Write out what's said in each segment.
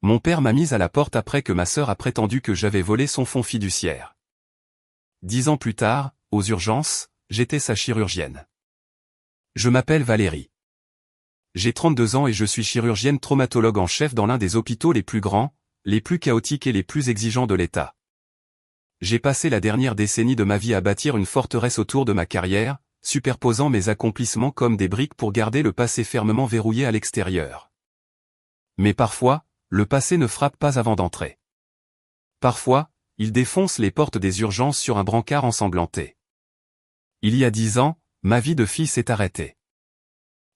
Mon père m'a mise à la porte après que ma sœur a prétendu que j'avais volé son fonds fiduciaire. 10 ans plus tard, aux urgences, j'étais sa chirurgienne. Je m'appelle Valérie. J'ai 32 ans et je suis chirurgienne traumatologue en chef dans l'un des hôpitaux les plus grands, les plus chaotiques et les plus exigeants de l'État. J'ai passé la dernière décennie de ma vie à bâtir une forteresse autour de ma carrière, superposant mes accomplissements comme des briques pour garder le passé fermement verrouillé à l'extérieur. Mais parfois, le passé ne frappe pas avant d'entrer. Parfois, il défonce les portes des urgences sur un brancard ensanglanté. Il y a 10 ans, ma vie de fille s'est arrêtée.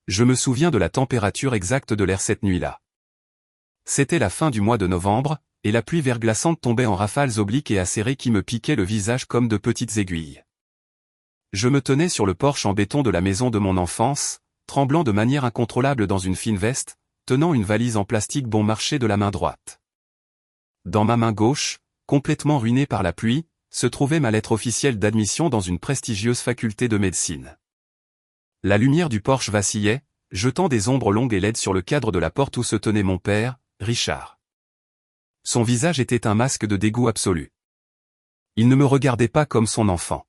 Je me souviens de la température exacte de l'air cette nuit-là. C'était la fin du mois de novembre, et la pluie verglaçante tombait en rafales obliques et acérées qui me piquaient le visage comme de petites aiguilles. Je me tenais sur le porche en béton de la maison de mon enfance, tremblant de manière incontrôlable dans une fine veste, tenant une valise en plastique bon marché de la main droite. Dans ma main gauche, complètement ruinée par la pluie, se trouvait ma lettre officielle d'admission dans une prestigieuse faculté de médecine. La lumière du porche vacillait, jetant des ombres longues et laides sur le cadre de la porte où se tenait mon père, Richard. Son visage était un masque de dégoût absolu. Il ne me regardait pas comme son enfant.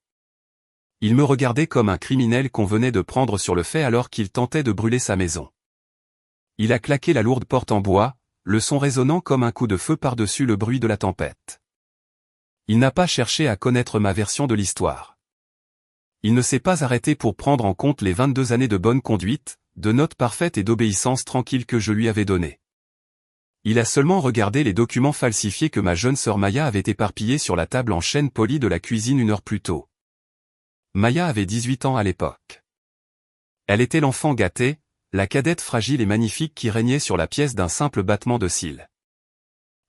Il me regardait comme un criminel qu'on venait de prendre sur le fait alors qu'il tentait de brûler sa maison. Il a claqué la lourde porte en bois, le son résonnant comme un coup de feu par-dessus le bruit de la tempête. Il n'a pas cherché à connaître ma version de l'histoire. Il ne s'est pas arrêté pour prendre en compte les 22 années de bonne conduite, de notes parfaites et d'obéissance tranquille que je lui avais données. Il a seulement regardé les documents falsifiés que ma jeune sœur Maya avait éparpillés sur la table en chêne poli de la cuisine 1 heure plus tôt. Maya avait 18 ans à l'époque. Elle était l'enfant gâté, la cadette fragile et magnifique qui régnait sur la pièce d'un simple battement de cils.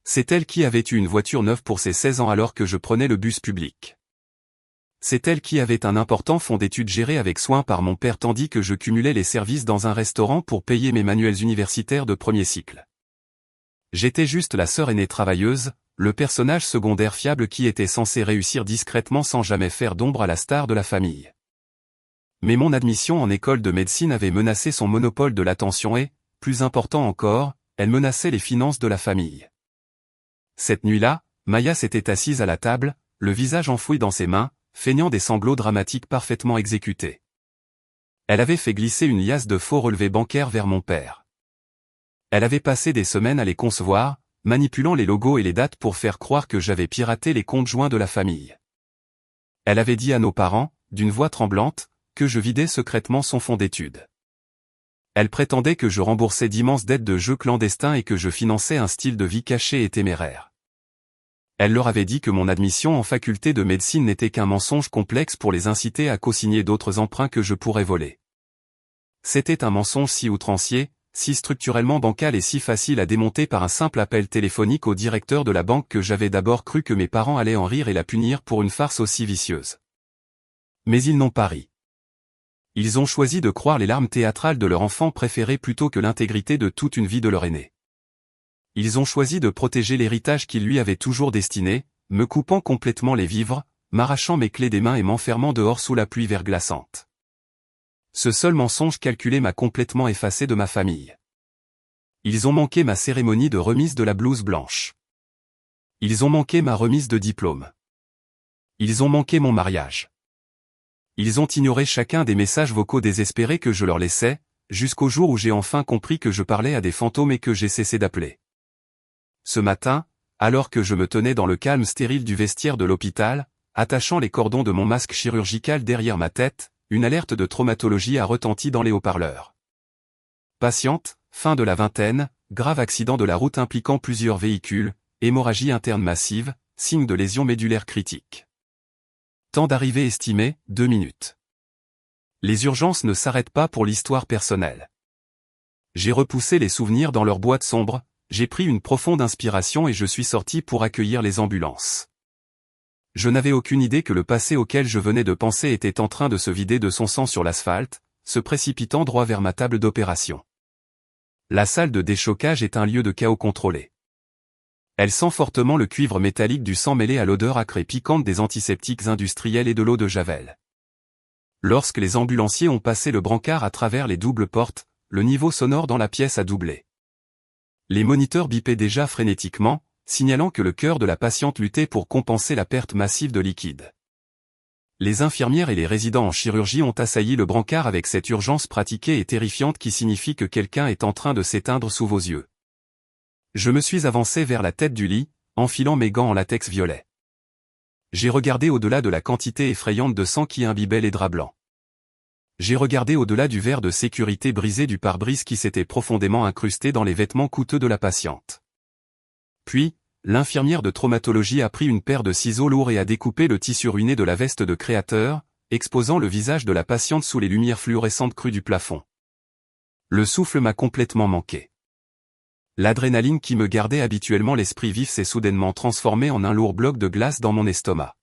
C'est elle qui avait eu une voiture neuve pour ses 16 ans alors que je prenais le bus public. C'est elle qui avait un important fonds d'études géré avec soin par mon père tandis que je cumulais les services dans un restaurant pour payer mes manuels universitaires de premier cycle. J'étais juste la sœur aînée travailleuse, le personnage secondaire fiable qui était censé réussir discrètement sans jamais faire d'ombre à la star de la famille. Mais mon admission en école de médecine avait menacé son monopole de l'attention et, plus important encore, elle menaçait les finances de la famille. Cette nuit-là, Maya s'était assise à la table, le visage enfoui dans ses mains, feignant des sanglots dramatiques parfaitement exécutés. Elle avait fait glisser une liasse de faux relevés bancaires vers mon père. Elle avait passé des semaines à les concevoir, manipulant les logos et les dates pour faire croire que j'avais piraté les comptes joints de la famille. Elle avait dit à nos parents, d'une voix tremblante, que je vidais secrètement son fonds d'études. Elle prétendait que je remboursais d'immenses dettes de jeux clandestins et que je finançais un style de vie caché et téméraire. Elle leur avait dit que mon admission en faculté de médecine n'était qu'un mensonge complexe pour les inciter à co-signer d'autres emprunts que je pourrais voler. C'était un mensonge si outrancier, si structurellement bancal et si facile à démonter par un simple appel téléphonique au directeur de la banque que j'avais d'abord cru que mes parents allaient en rire et la punir pour une farce aussi vicieuse. Mais ils n'ont pas ri. Ils ont choisi de croire les larmes théâtrales de leur enfant préféré plutôt que l'intégrité de toute une vie de leur aîné. Ils ont choisi de protéger l'héritage qu'ils lui avaient toujours destiné, me coupant complètement les vivres, m'arrachant mes clés des mains et m'enfermant dehors sous la pluie verglaçante. Ce seul mensonge calculé m'a complètement effacé de ma famille. Ils ont manqué ma cérémonie de remise de la blouse blanche. Ils ont manqué ma remise de diplôme. Ils ont manqué mon mariage. Ils ont ignoré chacun des messages vocaux désespérés que je leur laissais, jusqu'au jour où j'ai enfin compris que je parlais à des fantômes et que j'ai cessé d'appeler. Ce matin, alors que je me tenais dans le calme stérile du vestiaire de l'hôpital, attachant les cordons de mon masque chirurgical derrière ma tête, une alerte de traumatologie a retenti dans les haut-parleurs. Patiente, fin de la vingtaine, grave accident de la route impliquant plusieurs véhicules, hémorragie interne massive, signe de lésion médulaire critique. Temps d'arrivée estimé, 2 minutes. Les urgences ne s'arrêtent pas pour l'histoire personnelle. J'ai repoussé les souvenirs dans leur boîte sombre, j'ai pris une profonde inspiration et je suis sorti pour accueillir les ambulances. Je n'avais aucune idée que le passé auquel je venais de penser était en train de se vider de son sang sur l'asphalte, se précipitant droit vers ma table d'opération. La salle de déchocage est un lieu de chaos contrôlé. Elle sent fortement le cuivre métallique du sang mêlé à l'odeur âcre et piquante des antiseptiques industriels et de l'eau de Javel. Lorsque les ambulanciers ont passé le brancard à travers les doubles portes, le niveau sonore dans la pièce a doublé. Les moniteurs bipaient déjà frénétiquement, signalant que le cœur de la patiente luttait pour compenser la perte massive de liquide. Les infirmières et les résidents en chirurgie ont assailli le brancard avec cette urgence pratiquée et terrifiante qui signifie que quelqu'un est en train de s'éteindre sous vos yeux. Je me suis avancé vers la tête du lit, enfilant mes gants en latex violet. J'ai regardé au-delà de la quantité effrayante de sang qui imbibait les draps blancs. J'ai regardé au-delà du verre de sécurité brisé du pare-brise qui s'était profondément incrusté dans les vêtements coûteux de la patiente. Puis, l'infirmière de traumatologie a pris une paire de ciseaux lourds et a découpé le tissu ruiné de la veste de créateur, exposant le visage de la patiente sous les lumières fluorescentes crues du plafond. Le souffle m'a complètement manqué. L'adrénaline qui me gardait habituellement l'esprit vif s'est soudainement transformée en un lourd bloc de glace dans mon estomac.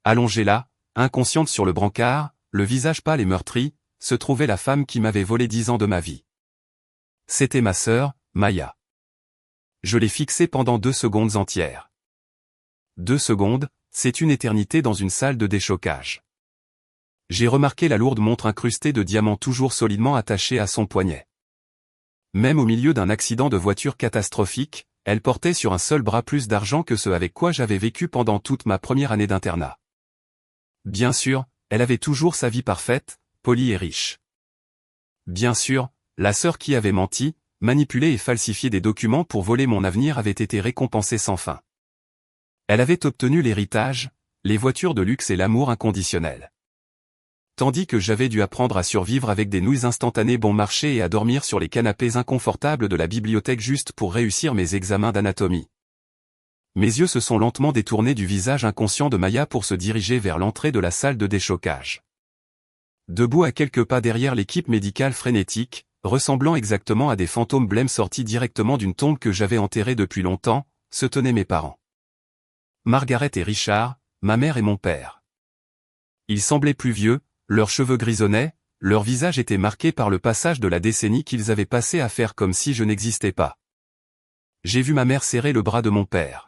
Allongée là, inconsciente sur le brancard, le visage pâle et meurtri, se trouvait la femme qui m'avait volé 10 ans de ma vie. C'était ma sœur, Maya. Je l'ai fixée pendant 2 secondes entières. 2 secondes, c'est une éternité dans une salle de déchocage. J'ai remarqué la lourde montre incrustée de diamants toujours solidement attachée à son poignet. Même au milieu d'un accident de voiture catastrophique, elle portait sur un seul bras plus d'argent que ce avec quoi j'avais vécu pendant toute ma première année d'internat. Bien sûr, elle avait toujours sa vie parfaite, polie et riche. Bien sûr, la sœur qui avait menti, manipulé et falsifié des documents pour voler mon avenir avait été récompensée sans fin. Elle avait obtenu l'héritage, les voitures de luxe et l'amour inconditionnel. Tandis que j'avais dû apprendre à survivre avec des nouilles instantanées bon marché et à dormir sur les canapés inconfortables de la bibliothèque juste pour réussir mes examens d'anatomie. Mes yeux se sont lentement détournés du visage inconscient de Maya pour se diriger vers l'entrée de la salle de déchocage. Debout à quelques pas derrière l'équipe médicale frénétique, ressemblant exactement à des fantômes blêmes sortis directement d'une tombe que j'avais enterrée depuis longtemps, se tenaient mes parents. Margaret et Richard, ma mère et mon père. Ils semblaient plus vieux, leurs cheveux grisonnaient, leur visage était marqué par le passage de la décennie qu'ils avaient passé à faire comme si je n'existais pas. J'ai vu ma mère serrer le bras de mon père.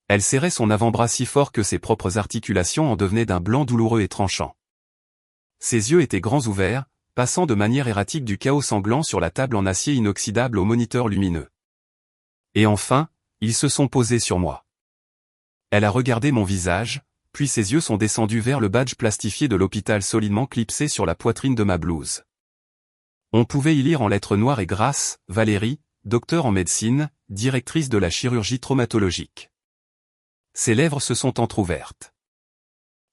Elle serrait son avant-bras si fort que ses propres articulations en devenaient d'un blanc douloureux et tranchant. Ses yeux étaient grands ouverts, passant de manière erratique du chaos sanglant sur la table en acier inoxydable au moniteur lumineux. Et enfin, ils se sont posés sur moi. Elle a regardé mon visage, puis ses yeux sont descendus vers le badge plastifié de l'hôpital solidement clipsé sur la poitrine de ma blouse. On pouvait y lire en lettres noires et grasses, Valérie, docteur en médecine, directrice de la chirurgie traumatologique. Ses lèvres se sont entr'ouvertes.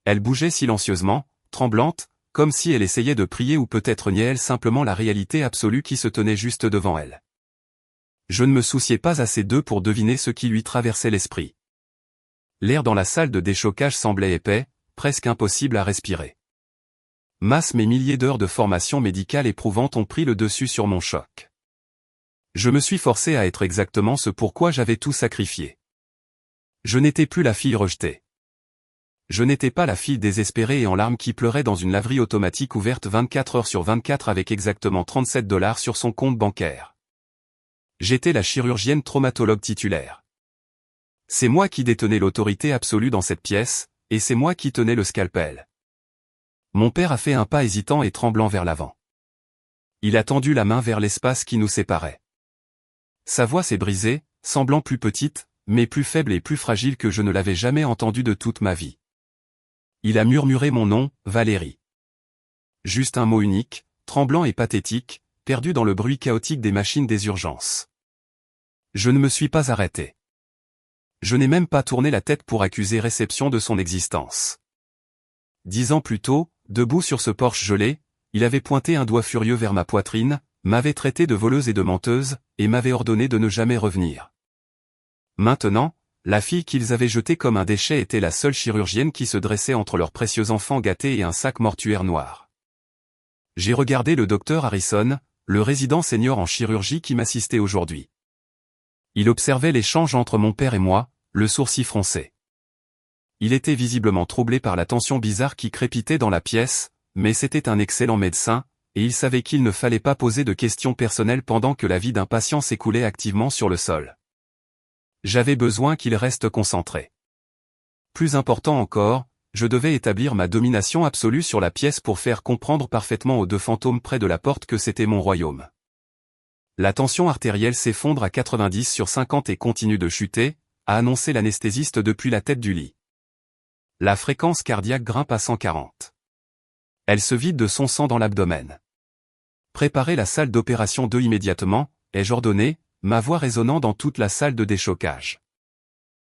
Elle bougeait silencieusement, tremblante, comme si elle essayait de prier ou peut-être niait-elle simplement la réalité absolue qui se tenait juste devant elle. Je ne me souciais pas assez d'eux pour deviner ce qui lui traversait l'esprit. L'air dans la salle de déchocage semblait épais, presque impossible à respirer. Masse mes milliers d'heures de formation médicale éprouvante ont pris le dessus sur mon choc. Je me suis forcé à être exactement ce pourquoi j'avais tout sacrifié. Je n'étais plus la fille rejetée. Je n'étais pas la fille désespérée et en larmes qui pleurait dans une laverie automatique ouverte 24 heures sur 24 avec exactement $37 sur son compte bancaire. J'étais la chirurgienne traumatologue titulaire. C'est moi qui détenais l'autorité absolue dans cette pièce, et c'est moi qui tenais le scalpel. Mon père a fait un pas hésitant et tremblant vers l'avant. Il a tendu la main vers l'espace qui nous séparait. Sa voix s'est brisée, semblant plus petite, mais plus faible et plus fragile que je ne l'avais jamais entendue de toute ma vie. Il a murmuré mon nom, Valérie. Juste un mot unique, tremblant et pathétique, perdu dans le bruit chaotique des machines des urgences. Je ne me suis pas arrêté. Je n'ai même pas tourné la tête pour accuser réception de son existence. 10 ans plus tôt, debout sur ce porche gelé, il avait pointé un doigt furieux vers ma poitrine, m'avait traité de voleuse et de menteuse, et m'avait ordonné de ne jamais revenir. Maintenant, la fille qu'ils avaient jetée comme un déchet était la seule chirurgienne qui se dressait entre leurs précieux enfants gâtés et un sac mortuaire noir. J'ai regardé le docteur Harrison, le résident senior en chirurgie qui m'assistait aujourd'hui. Il observait l'échange entre mon père et moi, le sourcil froncé. Il était visiblement troublé par la tension bizarre qui crépitait dans la pièce, mais c'était un excellent médecin, et il savait qu'il ne fallait pas poser de questions personnelles pendant que la vie d'un patient s'écoulait activement sur le sol. J'avais besoin qu'il reste concentré. Plus important encore, je devais établir ma domination absolue sur la pièce pour faire comprendre parfaitement aux 2 fantômes près de la porte que c'était mon royaume. La tension artérielle s'effondre à 90/50 et continue de chuter, a annoncé l'anesthésiste depuis la tête du lit. La fréquence cardiaque grimpe à 140. Elle se vide de son sang dans l'abdomen. Préparez la salle d'opération immédiatement, ai-je ordonné, ma voix résonnant dans toute la salle de déchocage.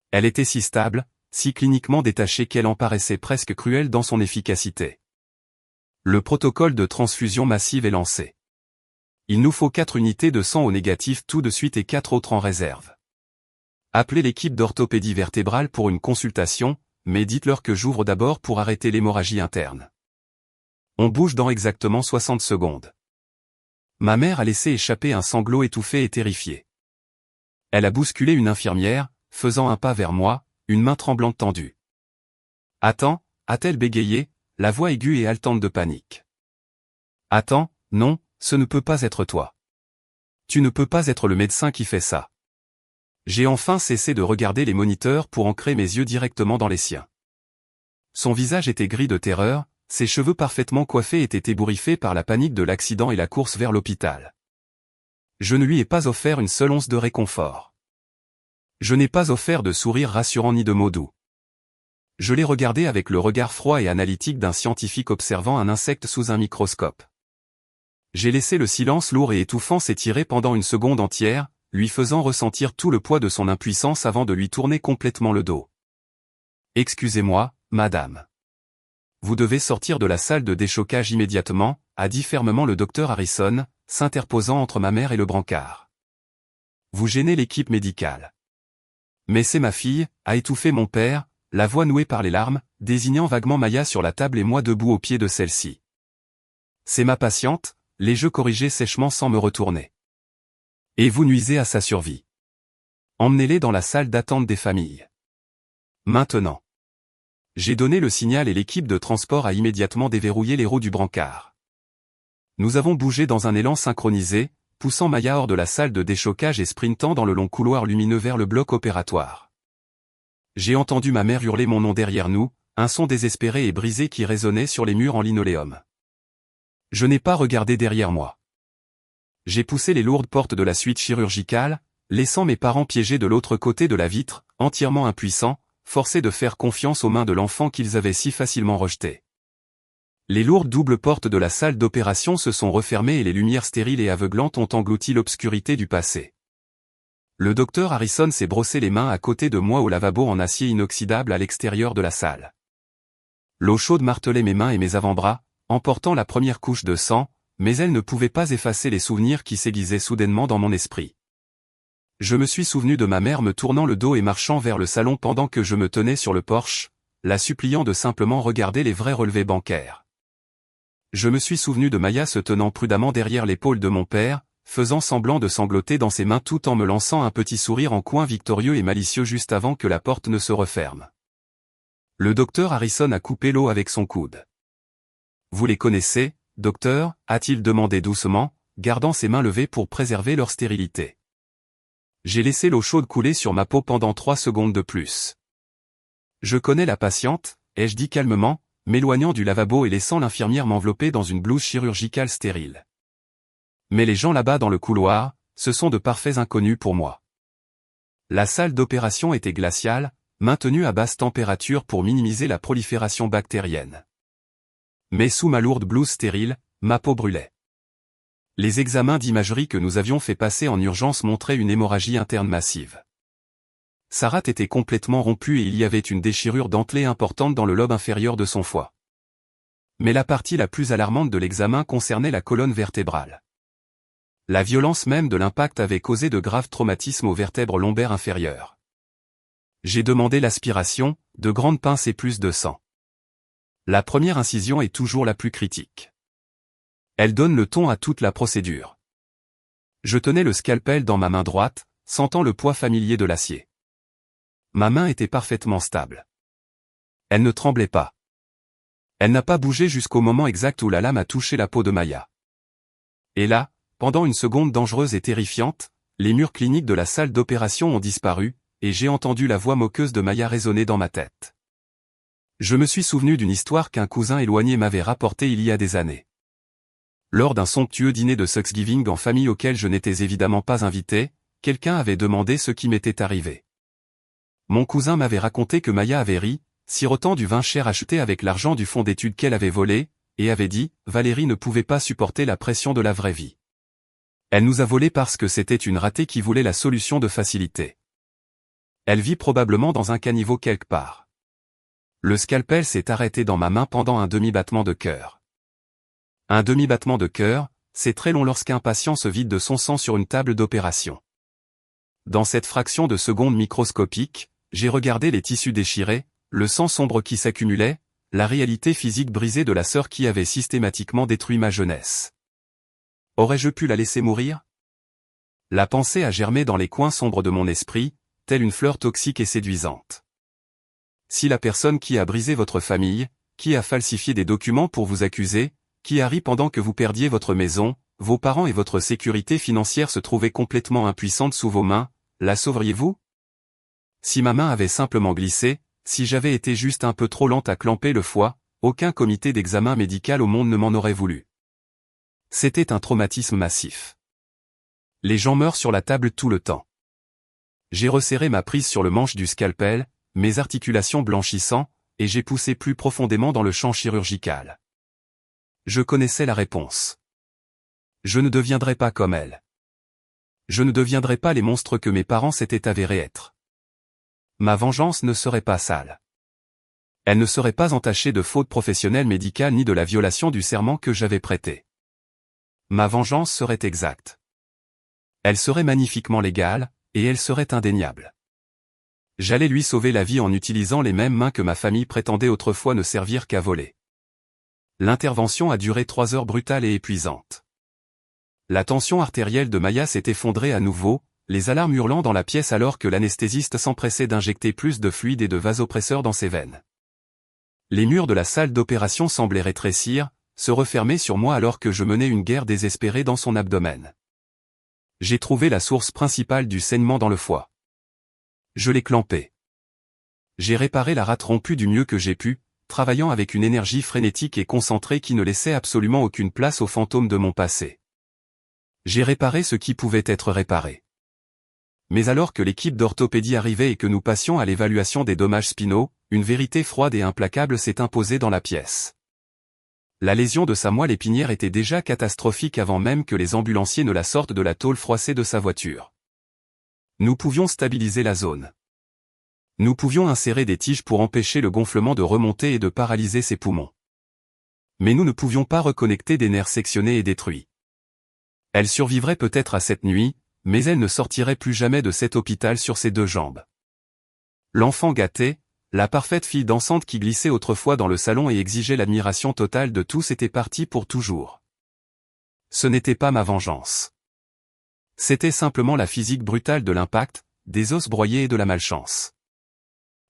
Elle était si stable, si cliniquement détachée qu'elle en paraissait presque cruelle dans son efficacité. Le protocole de transfusion massive est lancé. Il nous faut 4 unités de sang au négatif tout de suite et 4 autres en réserve. Appelez l'équipe d'orthopédie vertébrale pour une consultation, mais dites-leur que j'ouvre d'abord pour arrêter l'hémorragie interne. On bouge dans exactement 60 secondes. Ma mère a laissé échapper un sanglot étouffé et terrifié. Elle a bousculé une infirmière, faisant un pas vers moi, une main tremblante tendue. « Attends » a-t-elle bégayé, la voix aiguë et haletante de panique. « Attends, non, ce ne peut pas être toi. Tu ne peux pas être le médecin qui fait ça. » J'ai enfin cessé de regarder les moniteurs pour ancrer mes yeux directement dans les siens. Son visage était gris de terreur, ses cheveux parfaitement coiffés étaient ébouriffés par la panique de l'accident et la course vers l'hôpital. Je ne lui ai pas offert une seule once de réconfort. Je n'ai pas offert de sourire rassurant ni de mots doux. Je l'ai regardé avec le regard froid et analytique d'un scientifique observant un insecte sous un microscope. J'ai laissé le silence lourd et étouffant s'étirer pendant une seconde entière, lui faisant ressentir tout le poids de son impuissance avant de lui tourner complètement le dos. « Excusez-moi, madame. Vous devez sortir de la salle de déchocage immédiatement, a dit fermement le docteur Harrison, s'interposant entre ma mère et le brancard. Vous gênez l'équipe médicale. Mais c'est ma fille, a étouffé mon père, la voix nouée par les larmes, désignant vaguement Maya sur la table et moi debout au pied de celle-ci. C'est ma patiente, les jeux corrigés sèchement sans me retourner. Et vous nuisez à sa survie. Emmenez-les dans la salle d'attente des familles. Maintenant. J'ai donné le signal et l'équipe de transport a immédiatement déverrouillé les roues du brancard. Nous avons bougé dans un élan synchronisé, poussant Maya hors de la salle de déchocage et sprintant dans le long couloir lumineux vers le bloc opératoire. J'ai entendu ma mère hurler mon nom derrière nous, un son désespéré et brisé qui résonnait sur les murs en linoléum. Je n'ai pas regardé derrière moi. J'ai poussé les lourdes portes de la suite chirurgicale, laissant mes parents piégés de l'autre côté de la vitre, entièrement impuissants, forcés de faire confiance aux mains de l'enfant qu'ils avaient si facilement rejeté. Les lourdes doubles portes de la salle d'opération se sont refermées et les lumières stériles et aveuglantes ont englouti l'obscurité du passé. Le docteur Harrison s'est brossé les mains à côté de moi au lavabo en acier inoxydable à l'extérieur de la salle. L'eau chaude martelait mes mains et mes avant-bras, emportant la première couche de sang, mais elle ne pouvait pas effacer les souvenirs qui s'aiguisaient soudainement dans mon esprit. Je me suis souvenu de ma mère me tournant le dos et marchant vers le salon pendant que je me tenais sur le porche, la suppliant de simplement regarder les vrais relevés bancaires. Je me suis souvenu de Maya se tenant prudemment derrière l'épaule de mon père, faisant semblant de sangloter dans ses mains tout en me lançant un petit sourire en coin victorieux et malicieux juste avant que la porte ne se referme. Le docteur Harrison a coupé l'eau avec son coude. « Vous les connaissez, docteur » a-t-il demandé doucement, gardant ses mains levées pour préserver leur stérilité. J'ai laissé l'eau chaude couler sur ma peau pendant 3 secondes de plus. « Je connais la patiente » ai-je dit calmement, m'éloignant du lavabo et laissant l'infirmière m'envelopper dans une blouse chirurgicale stérile. Mais les gens là-bas dans le couloir, ce sont de parfaits inconnus pour moi. La salle d'opération était glaciale, maintenue à basse température pour minimiser la prolifération bactérienne. Mais sous ma lourde blouse stérile, ma peau brûlait. Les examens d'imagerie que nous avions fait passer en urgence montraient une hémorragie interne massive. Sa rate était complètement rompue et il y avait une déchirure dentelée importante dans le lobe inférieur de son foie. Mais la partie la plus alarmante de l'examen concernait la colonne vertébrale. La violence même de l'impact avait causé de graves traumatismes aux vertèbres lombaires inférieures. J'ai demandé l'aspiration, de grandes pinces et plus de sang. La première incision est toujours la plus critique. Elle donne le ton à toute la procédure. Je tenais le scalpel dans ma main droite, sentant le poids familier de l'acier. Ma main était parfaitement stable. Elle ne tremblait pas. Elle n'a pas bougé jusqu'au moment exact où la lame a touché la peau de Maya. Et là, pendant une seconde dangereuse et terrifiante, les murs cliniques de la salle d'opération ont disparu, et j'ai entendu la voix moqueuse de Maya résonner dans ma tête. Je me suis souvenu d'une histoire qu'un cousin éloigné m'avait rapportée il y a des années. Lors d'un somptueux dîner de Thanksgiving en famille auquel je n'étais évidemment pas invité, quelqu'un avait demandé ce qui m'était arrivé. Mon cousin m'avait raconté que Maya avait ri, sirotant du vin cher acheté avec l'argent du fonds d'études qu'elle avait volé, et avait dit, Valérie ne pouvait pas supporter la pression de la vraie vie. Elle nous a volé parce que c'était une ratée qui voulait la solution de facilité. Elle vit probablement dans un caniveau quelque part. Le scalpel s'est arrêté dans ma main pendant un demi-battement de cœur. Un demi-battement de cœur, c'est très long lorsqu'un patient se vide de son sang sur une table d'opération. Dans cette fraction de seconde microscopique, j'ai regardé les tissus déchirés, le sang sombre qui s'accumulait, la réalité physique brisée de la sœur qui avait systématiquement détruit ma jeunesse. Aurais-je pu la laisser mourir? La pensée a germé dans les coins sombres de mon esprit, telle une fleur toxique et séduisante. Si la personne qui a brisé votre famille, qui a falsifié des documents pour vous accuser, qui a ri pendant que vous perdiez votre maison, vos parents et votre sécurité financière se trouvaient complètement impuissantes sous vos mains, la sauveriez-vous? Si ma main avait simplement glissé, si j'avais été juste un peu trop lente à clamper le foie, aucun comité d'examen médical au monde ne m'en aurait voulu. C'était un traumatisme massif. Les gens meurent sur la table tout le temps. J'ai resserré ma prise sur le manche du scalpel, mes articulations blanchissant, et j'ai poussé plus profondément dans le champ chirurgical. Je connaissais la réponse. Je ne deviendrai pas comme elle. Je ne deviendrai pas les monstres que mes parents s'étaient avérés être. Ma vengeance ne serait pas sale. Elle ne serait pas entachée de fautes professionnelles médicales ni de la violation du serment que j'avais prêté. Ma vengeance serait exacte. Elle serait magnifiquement légale, et elle serait indéniable. J'allais lui sauver la vie en utilisant les mêmes mains que ma famille prétendait autrefois ne servir qu'à voler. L'intervention a duré 3 heures brutales et épuisantes. La tension artérielle de Maya s'est effondrée à nouveau, les alarmes hurlant dans la pièce alors que l'anesthésiste s'empressait d'injecter plus de fluide et de vasopresseurs dans ses veines. Les murs de la salle d'opération semblaient rétrécir, se refermer sur moi alors que je menais une guerre désespérée dans son abdomen. J'ai trouvé la source principale du saignement dans le foie. Je l'ai clampé. J'ai réparé la rate rompue du mieux que j'ai pu, travaillant avec une énergie frénétique et concentrée qui ne laissait absolument aucune place aux fantômes de mon passé. J'ai réparé ce qui pouvait être réparé. Mais alors que l'équipe d'orthopédie arrivait et que nous passions à l'évaluation des dommages spinaux, une vérité froide et implacable s'est imposée dans la pièce. La lésion de sa moelle épinière était déjà catastrophique avant même que les ambulanciers ne la sortent de la tôle froissée de sa voiture. Nous pouvions stabiliser la zone. Nous pouvions insérer des tiges pour empêcher le gonflement de remonter et de paralyser ses poumons. Mais nous ne pouvions pas reconnecter des nerfs sectionnés et détruits. Elle survivrait peut-être à cette nuit, mais elle ne sortirait plus jamais de cet hôpital sur ses 2 jambes. L'enfant gâté, la parfaite fille dansante qui glissait autrefois dans le salon et exigeait l'admiration totale de tous était partie pour toujours. Ce n'était pas ma vengeance. C'était simplement la physique brutale de l'impact, des os broyés et de la malchance.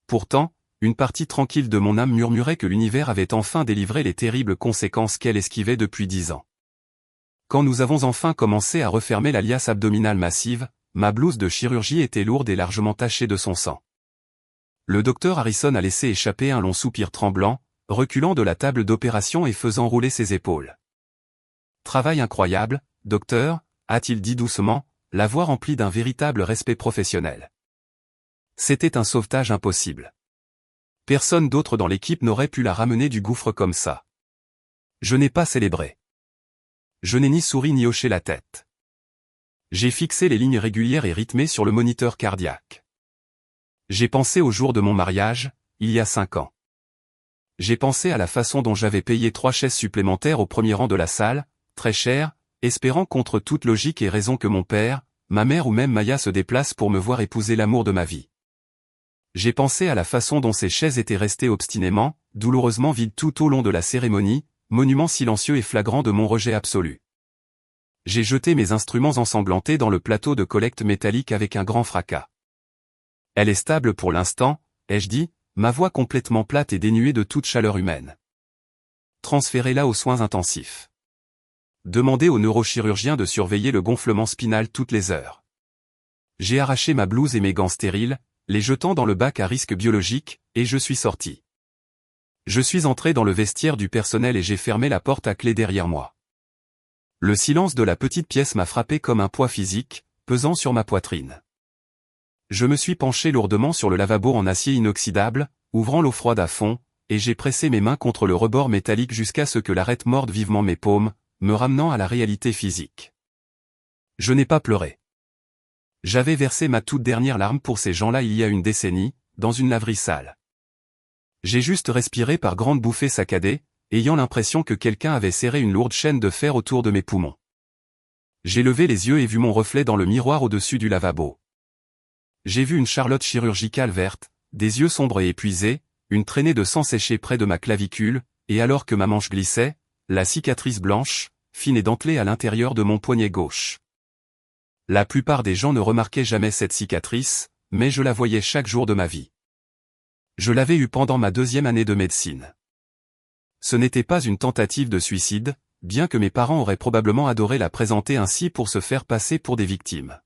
Pourtant, une partie tranquille de mon âme murmurait que l'univers avait enfin délivré les terribles conséquences qu'elle esquivait depuis 10 ans. Quand nous avons enfin commencé à refermer la liasse abdominale massive, ma blouse de chirurgie était lourde et largement tachée de son sang. Le docteur Harrison a laissé échapper un long soupir tremblant, reculant de la table d'opération et faisant rouler ses épaules. « Travail incroyable, docteur », a-t-il dit doucement, la voix remplie d'un véritable respect professionnel. C'était un sauvetage impossible. Personne d'autre dans l'équipe n'aurait pu la ramener du gouffre comme ça. Je n'ai pas célébré. Je n'ai ni souri ni hoché la tête. J'ai fixé les lignes régulières et rythmées sur le moniteur cardiaque. J'ai pensé au jour de mon mariage, il y a 5 ans. J'ai pensé à la façon dont j'avais payé 3 chaises supplémentaires au premier rang de la salle, très chères, espérant contre toute logique et raison que mon père, ma mère ou même Maya se déplacent pour me voir épouser l'amour de ma vie. J'ai pensé à la façon dont ces chaises étaient restées obstinément, douloureusement vides tout au long de la cérémonie, monument silencieux et flagrant de mon rejet absolu. J'ai jeté mes instruments ensanglantés dans le plateau de collecte métallique avec un grand fracas. Elle est stable pour l'instant, ai-je dit, ma voix complètement plate et dénuée de toute chaleur humaine. Transférez-la aux soins intensifs. Demandez au neurochirurgien de surveiller le gonflement spinal toutes les heures. J'ai arraché ma blouse et mes gants stériles, les jetant dans le bac à risque biologique, et je suis sorti. Je suis entré dans le vestiaire du personnel et j'ai fermé la porte à clé derrière moi. Le silence de la petite pièce m'a frappé comme un poids physique, pesant sur ma poitrine. Je me suis penché lourdement sur le lavabo en acier inoxydable, ouvrant l'eau froide à fond, et j'ai pressé mes mains contre le rebord métallique jusqu'à ce que l'arête morde vivement mes paumes, me ramenant à la réalité physique. Je n'ai pas pleuré. J'avais versé ma toute dernière larme pour ces gens-là il y a une décennie, dans une laverie sale. J'ai juste respiré par grandes bouffées saccadées, ayant l'impression que quelqu'un avait serré une lourde chaîne de fer autour de mes poumons. J'ai levé les yeux et vu mon reflet dans le miroir au-dessus du lavabo. J'ai vu une charlotte chirurgicale verte, des yeux sombres et épuisés, une traînée de sang séché près de ma clavicule, et alors que ma manche glissait, la cicatrice blanche, fine et dentelée à l'intérieur de mon poignet gauche. La plupart des gens ne remarquaient jamais cette cicatrice, mais je la voyais chaque jour de ma vie. Je l'avais eue pendant ma 2e année de médecine. Ce n'était pas une tentative de suicide, bien que mes parents auraient probablement adoré la présenter ainsi pour se faire passer pour des victimes.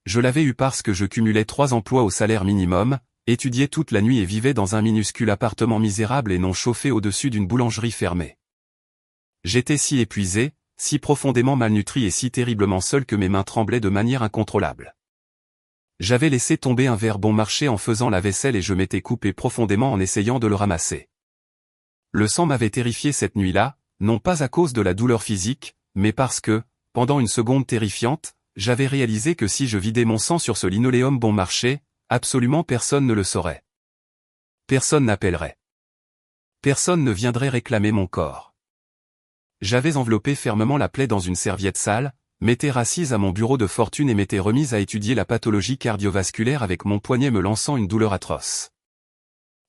Je l'avais eue parce que je cumulais 3 emplois au salaire minimum, étudiais toute la nuit et vivais dans un minuscule appartement misérable et non chauffé au-dessus d'une boulangerie fermée. J'étais si épuisé, si profondément malnutri et si terriblement seul que mes mains tremblaient de manière incontrôlable. J'avais laissé tomber un verre bon marché en faisant la vaisselle et je m'étais coupé profondément en essayant de le ramasser. Le sang m'avait terrifié cette nuit-là, non pas à cause de la douleur physique, mais parce que, pendant une seconde terrifiante, j'avais réalisé que si je vidais mon sang sur ce linoléum bon marché, absolument personne ne le saurait. Personne n'appellerait. Personne ne viendrait réclamer mon corps. J'avais enveloppé fermement la plaie dans une serviette sale, m'étais rassise à mon bureau de fortune et m'étais remise à étudier la pathologie cardiovasculaire avec mon poignet me lançant une douleur atroce.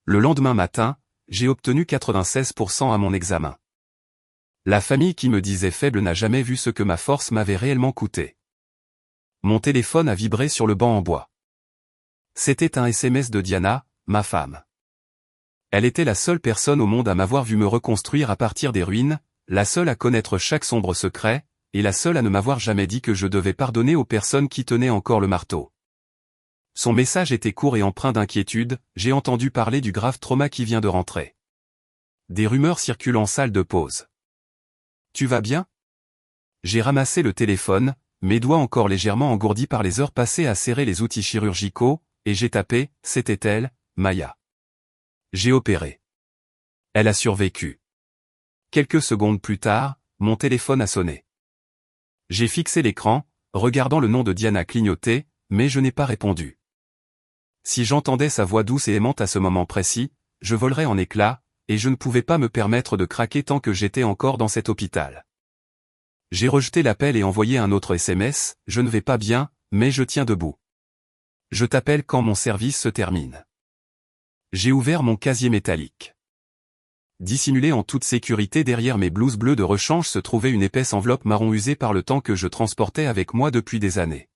Le lendemain matin, j'ai obtenu 96% à mon examen. La famille qui me disait faible n'a jamais vu ce que ma force m'avait réellement coûté. Mon téléphone a vibré sur le banc en bois. C'était un SMS de Diana, ma femme. Elle était la seule personne au monde à m'avoir vu me reconstruire à partir des ruines, la seule à connaître chaque sombre secret, et la seule à ne m'avoir jamais dit que je devais pardonner aux personnes qui tenaient encore le marteau. Son message était court et empreint d'inquiétude, j'ai entendu parler du grave trauma qui vient de rentrer. Des rumeurs circulent en salle de pause. Tu vas bien? J'ai ramassé le téléphone, mes doigts encore légèrement engourdis par les heures passées à serrer les outils chirurgicaux, et j'ai tapé, c'était elle, Maya. J'ai opéré. Elle a survécu. Quelques secondes plus tard, mon téléphone a sonné. J'ai fixé l'écran, regardant le nom de Diana clignoter, mais je n'ai pas répondu. Si j'entendais sa voix douce et aimante à ce moment précis, je volerais en éclats, et je ne pouvais pas me permettre de craquer tant que j'étais encore dans cet hôpital. J'ai rejeté l'appel et envoyé un autre SMS, je ne vais pas bien, mais je tiens debout. Je t'appelle quand mon service se termine. J'ai ouvert mon casier métallique. Dissimulé en toute sécurité derrière mes blouses bleues de rechange se trouvait une épaisse enveloppe marron usée par le temps que je transportais avec moi depuis des années.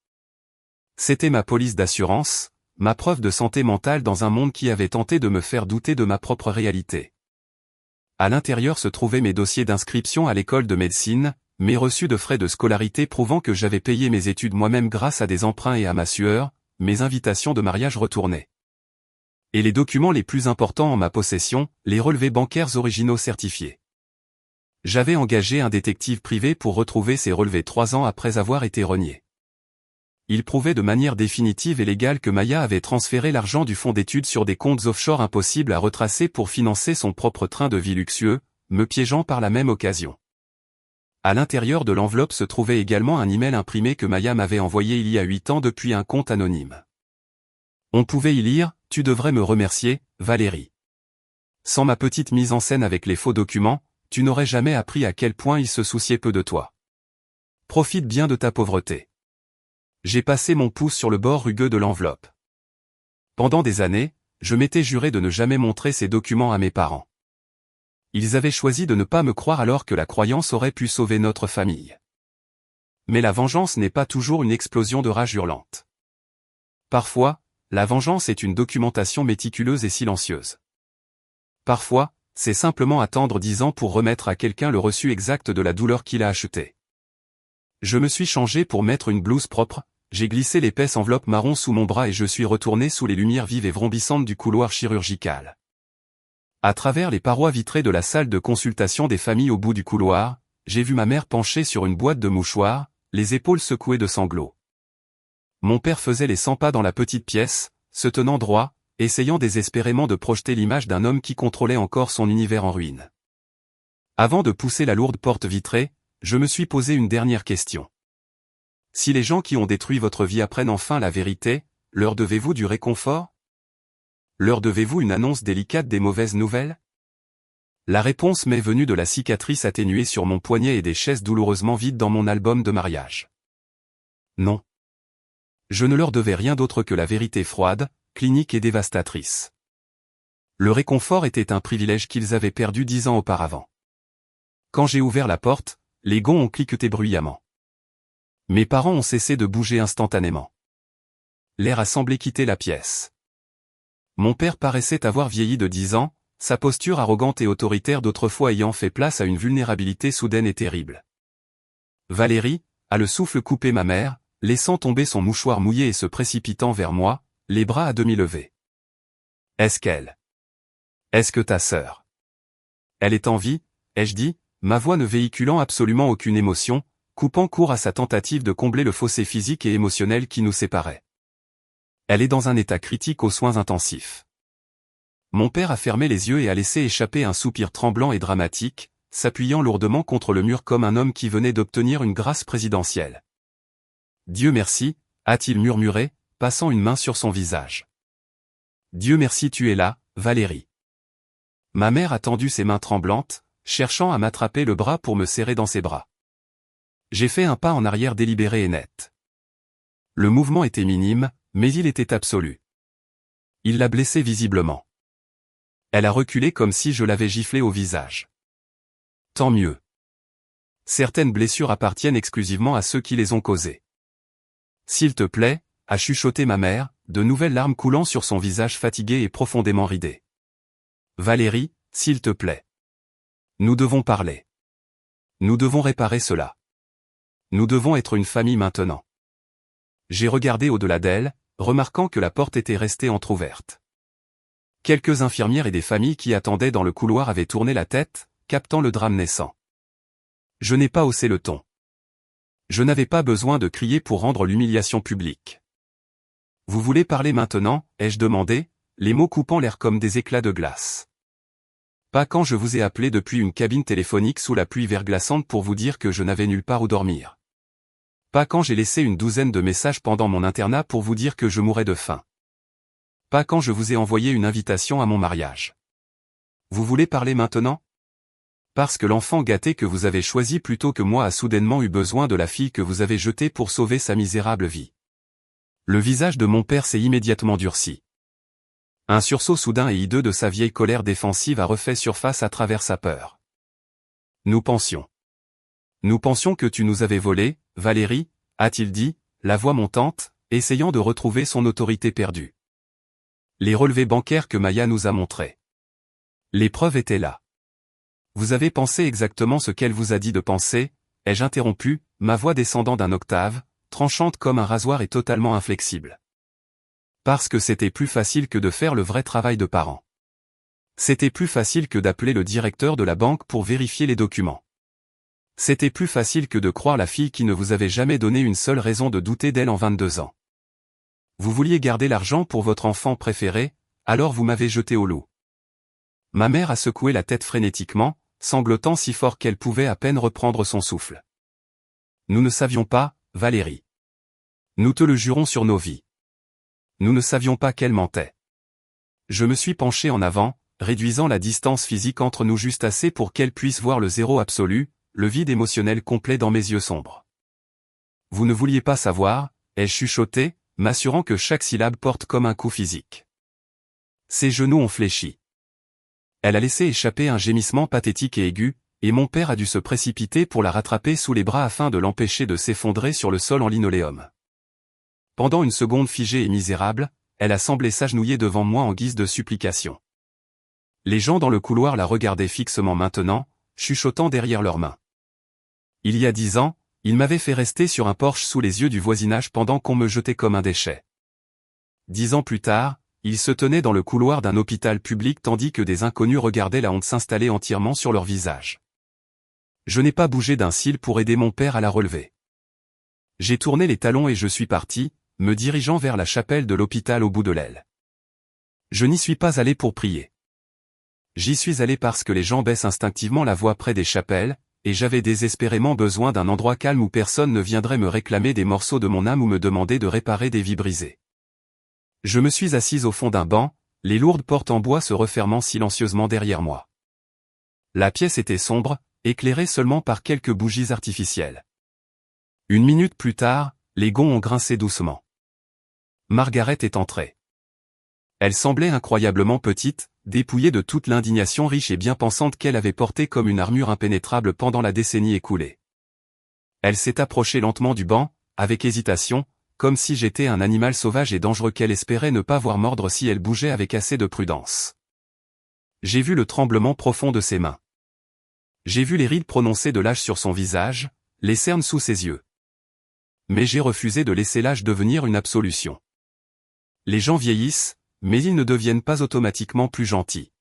C'était ma police d'assurance, ma preuve de santé mentale dans un monde qui avait tenté de me faire douter de ma propre réalité. À l'intérieur se trouvaient mes dossiers d'inscription à l'école de médecine, mes reçus de frais de scolarité prouvant que j'avais payé mes études moi-même grâce à des emprunts et à ma sueur, mes invitations de mariage retournées. Et les documents les plus importants en ma possession, les relevés bancaires originaux certifiés. J'avais engagé un détective privé pour retrouver ces relevés 3 ans après avoir été reniés. Il prouvait de manière définitive et légale que Maya avait transféré l'argent du fonds d'études sur des comptes offshore impossibles à retracer pour financer son propre train de vie luxueux, me piégeant par la même occasion. À l'intérieur de l'enveloppe se trouvait également un email imprimé que Maya m'avait envoyé il y a 8 ans depuis un compte anonyme. On pouvait y lire « Tu devrais me remercier, Valérie. Sans ma petite mise en scène avec les faux documents, tu n'aurais jamais appris à quel point il se souciait peu de toi. Profite bien de ta pauvreté. » J'ai passé mon pouce sur le bord rugueux de l'enveloppe. Pendant des années, je m'étais juré de ne jamais montrer ces documents à mes parents. Ils avaient choisi de ne pas me croire alors que la croyance aurait pu sauver notre famille. Mais la vengeance n'est pas toujours une explosion de rage hurlante. Parfois, la vengeance est une documentation méticuleuse et silencieuse. Parfois, c'est simplement attendre 10 ans pour remettre à quelqu'un le reçu exact de la douleur qu'il a achetée. Je me suis changé pour mettre une blouse propre, j'ai glissé l'épaisse enveloppe marron sous mon bras et je suis retourné sous les lumières vives et vrombissantes du couloir chirurgical. À travers les parois vitrées de la salle de consultation des familles au bout du couloir, j'ai vu ma mère penchée sur une boîte de mouchoirs, les épaules secouées de sanglots. Mon père faisait les 100 pas dans la petite pièce, se tenant droit, essayant désespérément de projeter l'image d'un homme qui contrôlait encore son univers en ruine. Avant de pousser la lourde porte vitrée, je me suis posé une dernière question. Si les gens qui ont détruit votre vie apprennent enfin la vérité, leur devez-vous du réconfort? Leur devez-vous une annonce délicate des mauvaises nouvelles? La réponse m'est venue de la cicatrice atténuée sur mon poignet et des chaises douloureusement vides dans mon album de mariage. Non. Je ne leur devais rien d'autre que la vérité froide, clinique et dévastatrice. Le réconfort était un privilège qu'ils avaient perdu 10 ans auparavant. Quand j'ai ouvert la porte, les gonds ont cliqueté bruyamment. Mes parents ont cessé de bouger instantanément. L'air a semblé quitter la pièce. Mon père paraissait avoir vieilli de 10 ans, sa posture arrogante et autoritaire d'autrefois ayant fait place à une vulnérabilité soudaine et terrible. Valérie a le souffle coupé ma mère, laissant tomber son mouchoir mouillé et se précipitant vers moi, les bras à demi levés. Est-ce qu'elle? Est-ce que ta sœur? Elle est en vie, ai-je dit, ma voix ne véhiculant absolument aucune émotion, coupant court à sa tentative de combler le fossé physique et émotionnel qui nous séparait. Elle est dans un état critique aux soins intensifs. Mon père a fermé les yeux et a laissé échapper un soupir tremblant et dramatique, s'appuyant lourdement contre le mur comme un homme qui venait d'obtenir une grâce présidentielle. Dieu merci, a-t-il murmuré, passant une main sur son visage. Dieu merci tu es là, Valérie. Ma mère a tendu ses mains tremblantes, cherchant à m'attraper le bras pour me serrer dans ses bras. J'ai fait un pas en arrière délibéré et net. Le mouvement était minime, mais il était absolu. Il l'a blessée visiblement. Elle a reculé comme si je l'avais giflée au visage. Tant mieux. Certaines blessures appartiennent exclusivement à ceux qui les ont causées. S'il te plaît, a chuchoté ma mère, de nouvelles larmes coulant sur son visage fatigué et profondément ridé. Valérie, s'il te plaît. Nous devons parler. Nous devons réparer cela. Nous devons être une famille maintenant. J'ai regardé au-delà d'elle, remarquant que la porte était restée entr'ouverte. Quelques infirmières et des familles qui attendaient dans le couloir avaient tourné la tête, captant le drame naissant. Je n'ai pas haussé le ton. Je n'avais pas besoin de crier pour rendre l'humiliation publique. Vous voulez parler maintenant, ai-je demandé, les mots coupant l'air comme des éclats de glace. Pas quand je vous ai appelé depuis une cabine téléphonique sous la pluie verglaçante pour vous dire que je n'avais nulle part où dormir. Pas quand j'ai laissé une douzaine de messages pendant mon internat pour vous dire que je mourais de faim. Pas quand je vous ai envoyé une invitation à mon mariage. Vous voulez parler maintenant? Parce que l'enfant gâté que vous avez choisi plutôt que moi a soudainement eu besoin de la fille que vous avez jetée pour sauver sa misérable vie. Le visage de mon père s'est immédiatement durci. Un sursaut soudain et hideux de sa vieille colère défensive a refait surface à travers sa peur. Nous pensions que tu nous avais volé, Valérie, a-t-il dit, la voix montante, essayant de retrouver son autorité perdue. Les relevés bancaires que Maya nous a montrés. Les preuves étaient là. Vous avez pensé exactement ce qu'elle vous a dit de penser, ai-je interrompu, ma voix descendant d'un octave, tranchante comme un rasoir et totalement inflexible. Parce que c'était plus facile que de faire le vrai travail de parent. C'était plus facile que d'appeler le directeur de la banque pour vérifier les documents. C'était plus facile que de croire la fille qui ne vous avait jamais donné une seule raison de douter d'elle en 22 ans. Vous vouliez garder l'argent pour votre enfant préféré, alors vous m'avez jeté au loup. Ma mère a secoué la tête frénétiquement, sanglotant si fort qu'elle pouvait à peine reprendre son souffle. Nous ne savions pas, Valérie. Nous te le jurons sur nos vies. Nous ne savions pas qu'elle mentait. Je me suis penché en avant, réduisant la distance physique entre nous juste assez pour qu'elle puisse voir le zéro absolu, le vide émotionnel complet dans mes yeux sombres. Vous ne vouliez pas savoir, ai-je chuchoté, m'assurant que chaque syllabe porte comme un coup physique. Ses genoux ont fléchi. Elle a laissé échapper un gémissement pathétique et aigu, et mon père a dû se précipiter pour la rattraper sous les bras afin de l'empêcher de s'effondrer sur le sol en linoléum. Pendant une seconde figée et misérable, elle a semblé s'agenouiller devant moi en guise de supplication. Les gens dans le couloir la regardaient fixement maintenant, chuchotant derrière leurs mains. Il y a 10 ans, il m'avait fait rester sur un porche sous les yeux du voisinage pendant qu'on me jetait comme un déchet. 10 ans plus tard, il se tenait dans le couloir d'un hôpital public tandis que des inconnus regardaient la honte s'installer entièrement sur leur visage. Je n'ai pas bougé d'un cil pour aider mon père à la relever. J'ai tourné les talons et je suis parti, me dirigeant vers la chapelle de l'hôpital au bout de l'aile. Je n'y suis pas allé pour prier. J'y suis allé parce que les gens baissent instinctivement la voix près des chapelles, et j'avais désespérément besoin d'un endroit calme où personne ne viendrait me réclamer des morceaux de mon âme ou me demander de réparer des vies brisées. Je me suis assise au fond d'un banc, les lourdes portes en bois se refermant silencieusement derrière moi. La pièce était sombre, éclairée seulement par quelques bougies artificielles. Une minute plus tard, les gonds ont grincé doucement. Margaret est entrée. Elle semblait incroyablement petite, dépouillée de toute l'indignation riche et bien pensante qu'elle avait portée comme une armure impénétrable pendant la décennie écoulée. Elle s'est approchée lentement du banc, avec hésitation, comme si j'étais un animal sauvage et dangereux qu'elle espérait ne pas voir mordre si elle bougeait avec assez de prudence. J'ai vu le tremblement profond de ses mains. J'ai vu les rides prononcées de l'âge sur son visage, les cernes sous ses yeux. Mais j'ai refusé de laisser l'âge devenir une absolution. Les gens vieillissent, mais ils ne deviennent pas automatiquement plus gentils.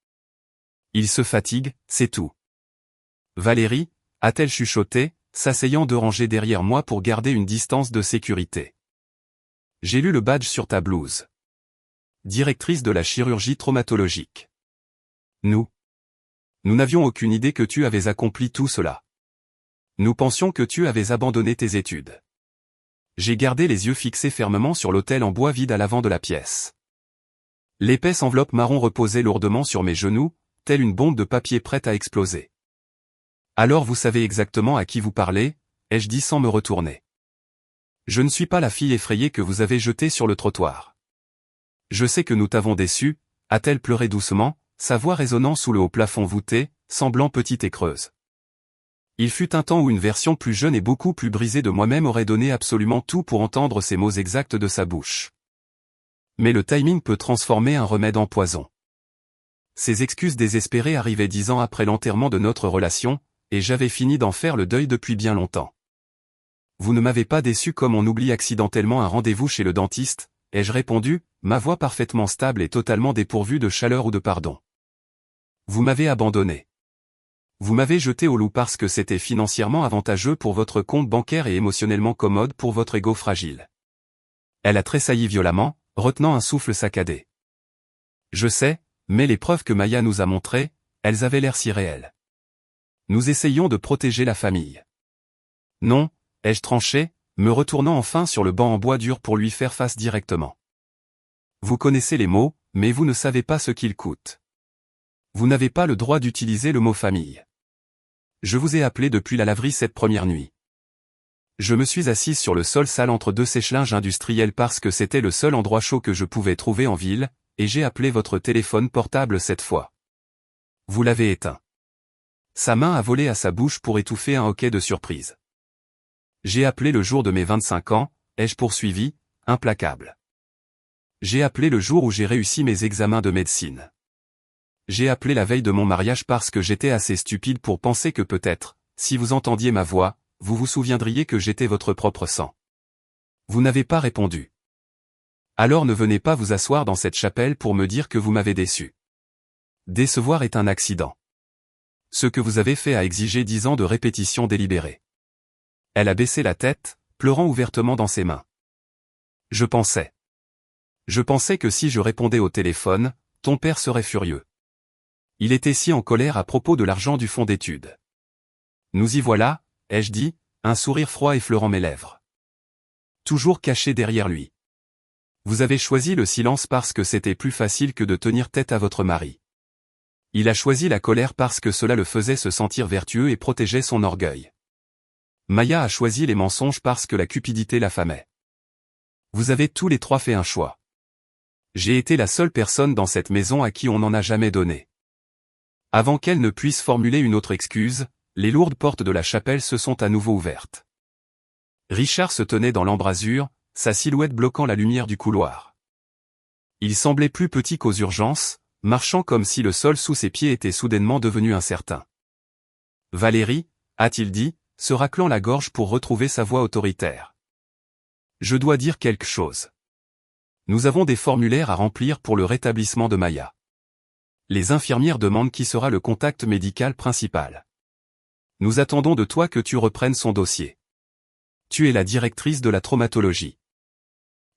Ils se fatiguent, c'est tout. Valérie, a-t-elle chuchoté, s'asseyant 2 rangées derrière moi pour garder une distance de sécurité. J'ai lu le badge sur ta blouse. Directrice de la chirurgie traumatologique. Nous n'avions aucune idée que tu avais accompli tout cela. Nous pensions que tu avais abandonné tes études. J'ai gardé les yeux fixés fermement sur l'autel en bois vide à l'avant de la pièce. L'épaisse enveloppe marron reposait lourdement sur mes genoux, telle une bombe de papier prête à exploser. Alors vous savez exactement à qui vous parlez, ai-je dit sans me retourner. Je ne suis pas la fille effrayée que vous avez jetée sur le trottoir. Je sais que nous t'avons déçu, a-t-elle pleuré doucement, sa voix résonnant sous le haut plafond voûté, semblant petite et creuse. Il fut un temps où une version plus jeune et beaucoup plus brisée de moi-même aurait donné absolument tout pour entendre ces mots exacts de sa bouche. Mais le timing peut transformer un remède en poison. Ces excuses désespérées arrivaient 10 ans après l'enterrement de notre relation, et j'avais fini d'en faire le deuil depuis bien longtemps. Vous ne m'avez pas déçu comme on oublie accidentellement un rendez-vous chez le dentiste, ai-je répondu, ma voix parfaitement stable et totalement dépourvue de chaleur ou de pardon. Vous m'avez abandonné. Vous m'avez jeté au loup parce que c'était financièrement avantageux pour votre compte bancaire et émotionnellement commode pour votre ego fragile. Elle a tressailli violemment, retenant un souffle saccadé. Je sais, mais les preuves que Maya nous a montrées, elles avaient l'air si réelles. Nous essayions de protéger la famille. Non, ai-je tranché, me retournant enfin sur le banc en bois dur pour lui faire face directement. Vous connaissez les mots, mais vous ne savez pas ce qu'ils coûtent. Vous n'avez pas le droit d'utiliser le mot famille. Je vous ai appelé depuis la laverie cette première nuit. Je me suis assise sur le sol sale entre 2 sèche-linges industriels parce que c'était le seul endroit chaud que je pouvais trouver en ville, et j'ai appelé votre téléphone portable cette fois. Vous l'avez éteint. Sa main a volé à sa bouche pour étouffer un hoquet de surprise. J'ai appelé le jour de mes 25 ans, ai-je poursuivi, implacable. J'ai appelé le jour où j'ai réussi mes examens de médecine. J'ai appelé la veille de mon mariage parce que j'étais assez stupide pour penser que peut-être, si vous entendiez ma voix, vous vous souviendriez que j'étais votre propre sang. Vous n'avez pas répondu. Alors ne venez pas vous asseoir dans cette chapelle pour me dire que vous m'avez déçu. Décevoir est un accident. Ce que vous avez fait a exigé 10 ans de répétition délibérée. Elle a baissé la tête, pleurant ouvertement dans ses mains. Je pensais que si je répondais au téléphone, ton père serait furieux. Il était si en colère à propos de l'argent du fonds d'études. Nous y voilà, ai-je dit, un sourire froid effleurant mes lèvres. Toujours caché derrière lui. Vous avez choisi le silence parce que c'était plus facile que de tenir tête à votre mari. Il a choisi la colère parce que cela le faisait se sentir vertueux et protégeait son orgueil. Maya a choisi les mensonges parce que la cupidité l'affamait. Vous avez tous les 3 fait un choix. J'ai été la seule personne dans cette maison à qui on n'en a jamais donné. Avant qu'elle ne puisse formuler une autre excuse, les lourdes portes de la chapelle se sont à nouveau ouvertes. Richard se tenait dans l'embrasure, sa silhouette bloquant la lumière du couloir. Il semblait plus petit qu'aux urgences, marchant comme si le sol sous ses pieds était soudainement devenu incertain. Valérie, a-t-il dit, se raclant la gorge pour retrouver sa voix autoritaire. Je dois dire quelque chose. Nous avons des formulaires à remplir pour le rétablissement de Maya. Les infirmières demandent qui sera le contact médical principal. Nous attendons de toi que tu reprennes son dossier. Tu es la directrice de la traumatologie.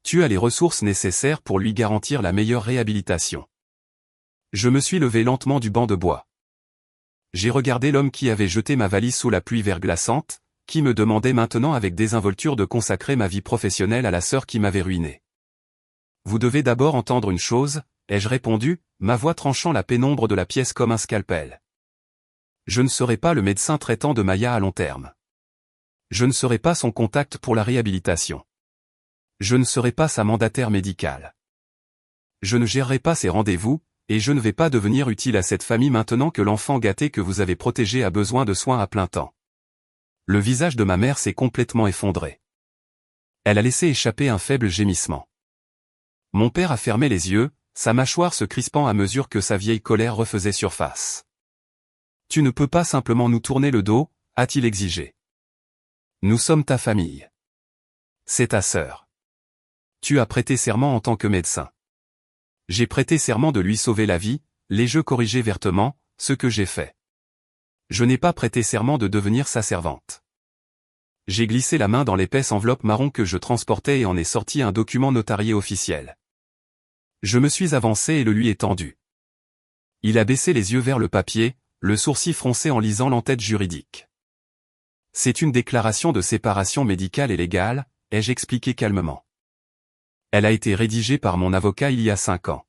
Tu as les ressources nécessaires pour lui garantir la meilleure réhabilitation. Je me suis levé lentement du banc de bois. J'ai regardé l'homme qui avait jeté ma valise sous la pluie verglaçante, qui me demandait maintenant avec désinvolture de consacrer ma vie professionnelle à la sœur qui m'avait ruiné. Vous devez d'abord entendre une chose, ai-je répondu, ma voix tranchant la pénombre de la pièce comme un scalpel. Je ne serai pas le médecin traitant de Maya à long terme. Je ne serai pas son contact pour la réhabilitation. Je ne serai pas sa mandataire médicale. Je ne gérerai pas ses rendez-vous, et je ne vais pas devenir utile à cette famille maintenant que l'enfant gâté que vous avez protégé a besoin de soins à plein temps. Le visage de ma mère s'est complètement effondré. Elle a laissé échapper un faible gémissement. Mon père a fermé les yeux, sa mâchoire se crispant à mesure que sa vieille colère refaisait surface. « Tu ne peux pas simplement nous tourner le dos », a-t-il exigé. « Nous sommes ta famille. C'est ta sœur. Tu as prêté serment en tant que médecin. J'ai prêté serment de lui sauver la vie, les jeux corrigés vertement, ce que j'ai fait. Je n'ai pas prêté serment de devenir sa servante. » J'ai glissé la main dans l'épaisse enveloppe marron que je transportais et en ai sorti un document notarié officiel. Je me suis avancé et le lui ai tendu. Il a baissé les yeux vers le papier, le sourcil froncé en lisant l'entête juridique. « C'est une déclaration de séparation médicale et légale », ai-je expliqué calmement. Elle a été rédigée par mon avocat il y a 5 ans.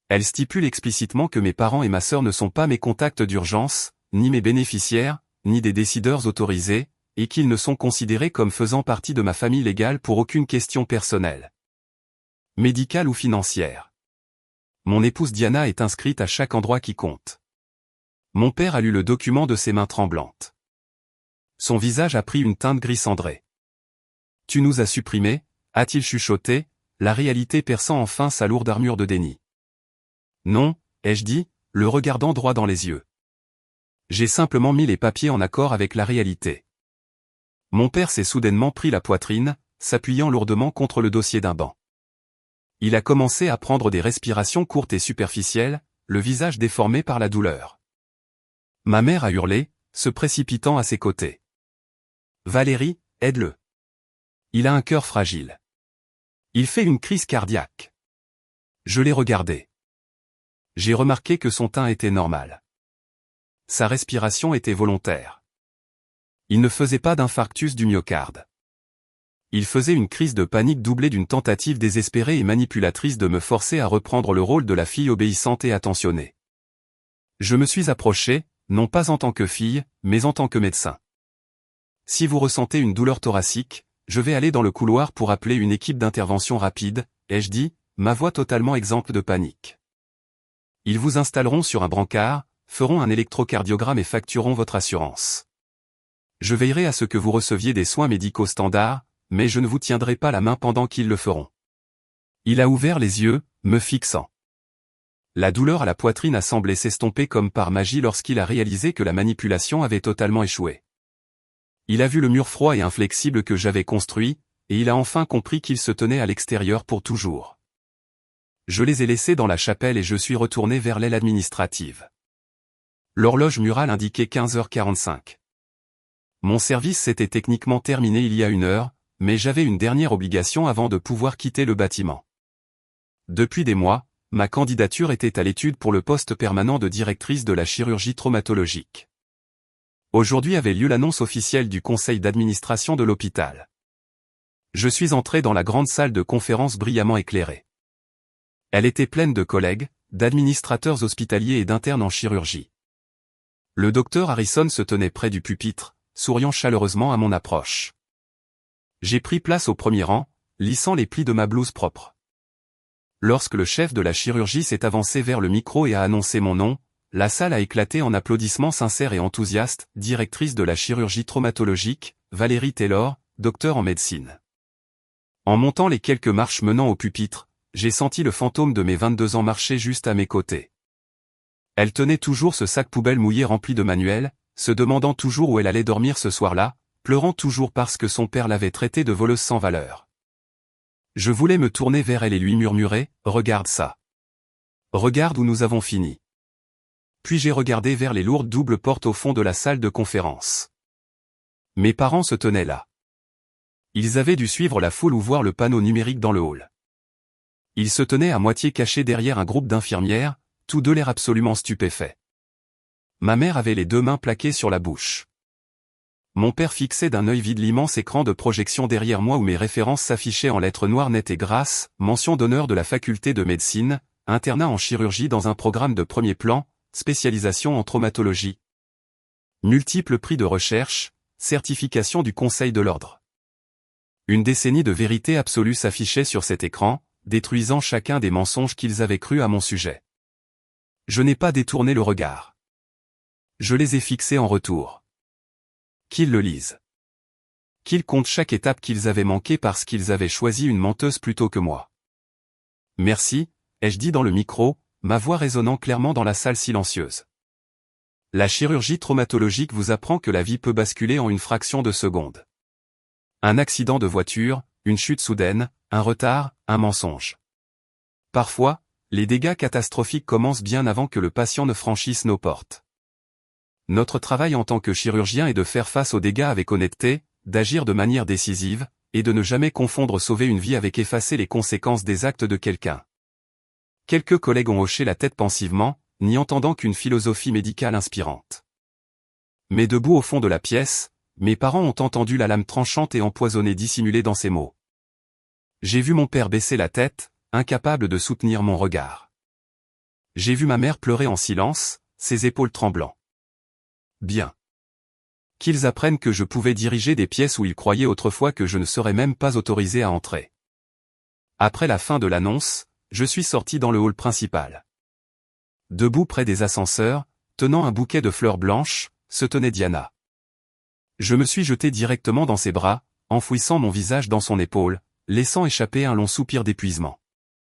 Elle stipule explicitement que mes parents et ma sœur ne sont pas mes contacts d'urgence, ni mes bénéficiaires, ni des décideurs autorisés, et qu'ils ne sont considérés comme faisant partie de ma famille légale pour aucune question personnelle, médicale ou financière. Mon épouse Diana est inscrite à chaque endroit qui compte. Mon père a lu le document de ses mains tremblantes. Son visage a pris une teinte gris cendré. « Tu nous as supprimés », a-t-il chuchoté, la réalité perçant enfin sa lourde armure de déni. « Non », ai-je dit, le regardant droit dans les yeux. J'ai simplement mis les papiers en accord avec la réalité. Mon père s'est soudainement pris la poitrine, s'appuyant lourdement contre le dossier d'un banc. Il a commencé à prendre des respirations courtes et superficielles, le visage déformé par la douleur. Ma mère a hurlé, se précipitant à ses côtés. « Valérie, aide-le. Il a un cœur fragile. Il fait une crise cardiaque. » Je l'ai regardé. J'ai remarqué que son teint était normal. Sa respiration était volontaire. Il ne faisait pas d'infarctus du myocarde. Il faisait une crise de panique doublée d'une tentative désespérée et manipulatrice de me forcer à reprendre le rôle de la fille obéissante et attentionnée. Je me suis approché, non pas en tant que fille, mais en tant que médecin. « Si vous ressentez une douleur thoracique, je vais aller dans le couloir pour appeler une équipe d'intervention rapide, » ai-je dit, ma voix totalement exempte de panique. « Ils vous installeront sur un brancard, feront un électrocardiogramme et factureront votre assurance. Je veillerai à ce que vous receviez des soins médicaux standards, mais je ne vous tiendrai pas la main pendant qu'ils le feront. » Il a ouvert les yeux, me fixant. La douleur à la poitrine a semblé s'estomper comme par magie lorsqu'il a réalisé que la manipulation avait totalement échoué. Il a vu le mur froid et inflexible que j'avais construit, et il a enfin compris qu'il se tenait à l'extérieur pour toujours. Je les ai laissés dans la chapelle et je suis retourné vers l'aile administrative. L'horloge murale indiquait 15h45. Mon service s'était techniquement terminé il y a 1 heure, mais j'avais une dernière obligation avant de pouvoir quitter le bâtiment. Depuis des mois, ma candidature était à l'étude pour le poste permanent de directrice de la chirurgie traumatologique. Aujourd'hui avait lieu l'annonce officielle du conseil d'administration de l'hôpital. Je suis entré dans la grande salle de conférence brillamment éclairée. Elle était pleine de collègues, d'administrateurs hospitaliers et d'internes en chirurgie. Le docteur Harrison se tenait près du pupitre, souriant chaleureusement à mon approche. J'ai pris place au premier rang, lissant les plis de ma blouse propre. Lorsque le chef de la chirurgie s'est avancé vers le micro et a annoncé mon nom, la salle a éclaté en applaudissements sincères et enthousiastes, directrice de la chirurgie traumatologique, Valérie Taylor, docteur en médecine. En montant les quelques marches menant au pupitre, j'ai senti le fantôme de mes 22 ans marcher juste à mes côtés. Elle tenait toujours ce sac poubelle mouillé rempli de manuels, se demandant toujours où elle allait dormir ce soir-là, pleurant toujours parce que son père l'avait traitée de voleuse sans valeur. Je voulais me tourner vers elle et lui murmurer « Regarde ça. Regarde où nous avons fini. » Puis j'ai regardé vers les lourdes doubles portes au fond de la salle de conférence. Mes parents se tenaient là. Ils avaient dû suivre la foule ou voir le panneau numérique dans le hall. Ils se tenaient à moitié cachés derrière un groupe d'infirmières, tous deux l'air absolument stupéfaits. Ma mère avait les deux mains plaquées sur la bouche. Mon père fixait d'un œil vide l'immense écran de projection derrière moi où mes références s'affichaient en lettres noires nettes et grasses, mention d'honneur de la faculté de médecine, internat en chirurgie dans un programme de premier plan, spécialisation en traumatologie. Multiples prix de recherche, certification du Conseil de l'Ordre. Une décennie de vérité absolue s'affichait sur cet écran, détruisant chacun des mensonges qu'ils avaient crus à mon sujet. Je n'ai pas détourné le regard. Je les ai fixés en retour. Qu'ils le lisent. Qu'ils comptent chaque étape qu'ils avaient manquée parce qu'ils avaient choisi une menteuse plutôt que moi. Merci, ai-je dit dans le micro, ma voix résonnant clairement dans la salle silencieuse. La chirurgie traumatologique vous apprend que la vie peut basculer en une fraction de seconde. Un accident de voiture, une chute soudaine, un retard, un mensonge. Parfois, les dégâts catastrophiques commencent bien avant que le patient ne franchisse nos portes. Notre travail en tant que chirurgien est de faire face aux dégâts avec honnêteté, d'agir de manière décisive, et de ne jamais confondre sauver une vie avec effacer les conséquences des actes de quelqu'un. Quelques collègues ont hoché la tête pensivement, n'y entendant qu'une philosophie médicale inspirante. Mais debout au fond de la pièce, mes parents ont entendu la lame tranchante et empoisonnée dissimulée dans ces mots. J'ai vu mon père baisser la tête, incapable de soutenir mon regard. J'ai vu ma mère pleurer en silence, ses épaules tremblant. Bien. Qu'ils apprennent que je pouvais diriger des pièces où ils croyaient autrefois que je ne serais même pas autorisé à entrer. Après la fin de l'annonce, je suis sorti dans le hall principal. Debout près des ascenseurs, tenant un bouquet de fleurs blanches, se tenait Diana. Je me suis jeté directement dans ses bras, enfouissant mon visage dans son épaule, laissant échapper un long soupir d'épuisement.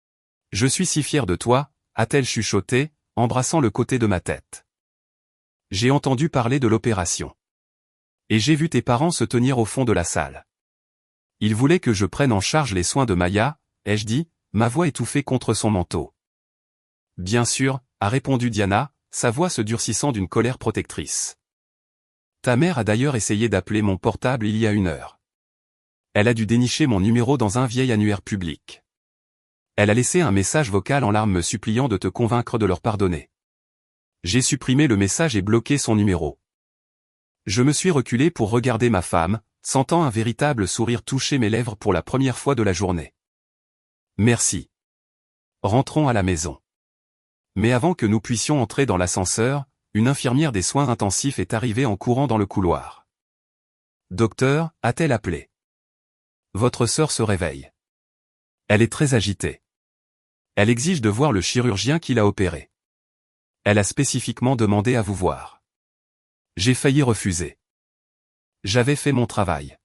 « Je suis si fier de toi », a-t-elle chuchoté, embrassant le côté de ma tête. J'ai entendu parler de l'opération. Et j'ai vu tes parents se tenir au fond de la salle. Ils voulaient que je prenne en charge les soins de Maya, ai-je dit, ma voix étouffée contre son manteau. Bien sûr, a répondu Diana, sa voix se durcissant d'une colère protectrice. Ta mère a d'ailleurs essayé d'appeler mon portable il y a 1 heure. Elle a dû dénicher mon numéro dans un vieil annuaire public. Elle a laissé un message vocal en larmes me suppliant de te convaincre de leur pardonner. J'ai supprimé le message et bloqué son numéro. Je me suis reculé pour regarder ma femme, sentant un véritable sourire toucher mes lèvres pour la première fois de la journée. Merci. Rentrons à la maison. Mais avant que nous puissions entrer dans l'ascenseur, une infirmière des soins intensifs est arrivée en courant dans le couloir. Docteur, a-t-elle appelé. Votre sœur se réveille. Elle est très agitée. Elle exige de voir le chirurgien qui l'a opérée. Elle a spécifiquement demandé à vous voir. J'ai failli refuser. J'avais fait mon travail.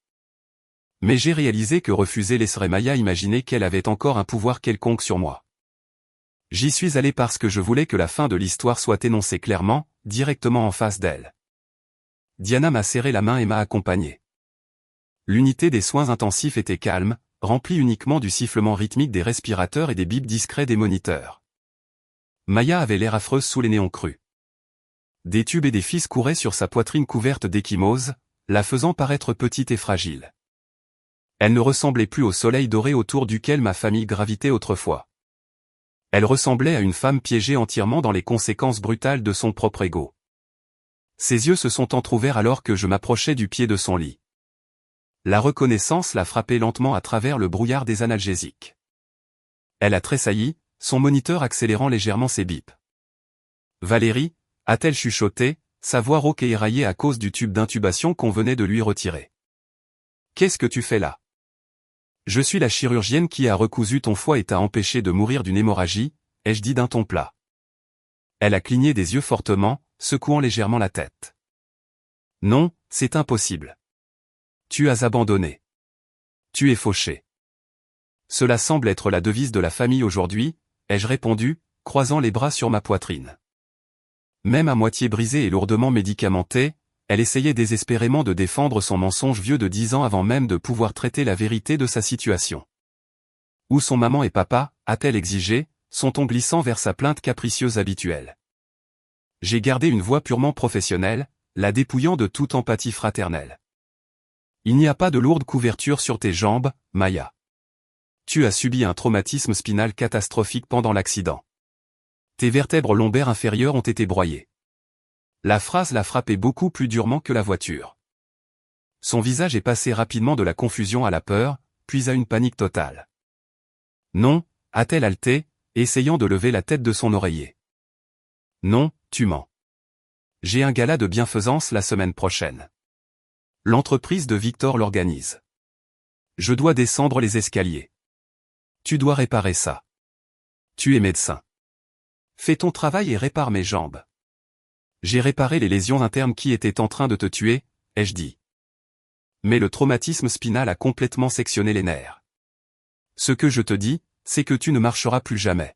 Mais j'ai réalisé que refuser laisserait Maya imaginer qu'elle avait encore un pouvoir quelconque sur moi. J'y suis allé parce que je voulais que la fin de l'histoire soit énoncée clairement, directement en face d'elle. Diana m'a serré la main et m'a accompagné. L'unité des soins intensifs était calme, remplie uniquement du sifflement rythmique des respirateurs et des bips discrets des moniteurs. Maya avait l'air affreuse sous les néons crus. Des tubes et des fils couraient sur sa poitrine couverte d'échymose, la faisant paraître petite et fragile. Elle ne ressemblait plus au soleil doré autour duquel ma famille gravitait autrefois. Elle ressemblait à une femme piégée entièrement dans les conséquences brutales de son propre ego. Ses yeux se sont entr'ouverts alors que je m'approchais du pied de son lit. La reconnaissance l'a frappée lentement à travers le brouillard des analgésiques. Elle a tressailli, son moniteur accélérant légèrement ses bips. Valérie, a-t-elle chuchoté, sa voix rauque et éraillée à cause du tube d'intubation qu'on venait de lui retirer. Qu'est-ce que tu fais là? Je suis la chirurgienne qui a recousu ton foie et t'a empêché de mourir d'une hémorragie, ai-je dit d'un ton plat. Elle a cligné des yeux fortement, secouant légèrement la tête. Non, c'est impossible. Tu as abandonné. Tu es fauché. Cela semble être la devise de la famille aujourd'hui, ai-je répondu, croisant les bras sur ma poitrine. Même à moitié brisée et lourdement médicamentée, elle essayait désespérément de défendre son mensonge vieux de 10 ans avant même de pouvoir traiter la vérité de sa situation. Où sont maman et papa, a-t-elle exigé, son ton glissant vers sa plainte capricieuse habituelle. J'ai gardé une voix purement professionnelle, la dépouillant de toute empathie fraternelle. Il n'y a pas de lourde couverture sur tes jambes, Maya. Tu as subi un traumatisme spinal catastrophique pendant l'accident. Tes vertèbres lombaires inférieures ont été broyées. La phrase l'a frappé beaucoup plus durement que la voiture. Son visage est passé rapidement de la confusion à la peur, puis à une panique totale. Non, a-t-elle haleté, essayant de lever la tête de son oreiller. Non, tu mens. J'ai un gala de bienfaisance la semaine prochaine. L'entreprise de Victor l'organise. Je dois descendre les escaliers. Tu dois réparer ça. Tu es médecin. Fais ton travail et répare mes jambes. J'ai réparé les lésions internes qui étaient en train de te tuer, ai-je dit. Mais le traumatisme spinal a complètement sectionné les nerfs. Ce que je te dis, c'est que tu ne marcheras plus jamais.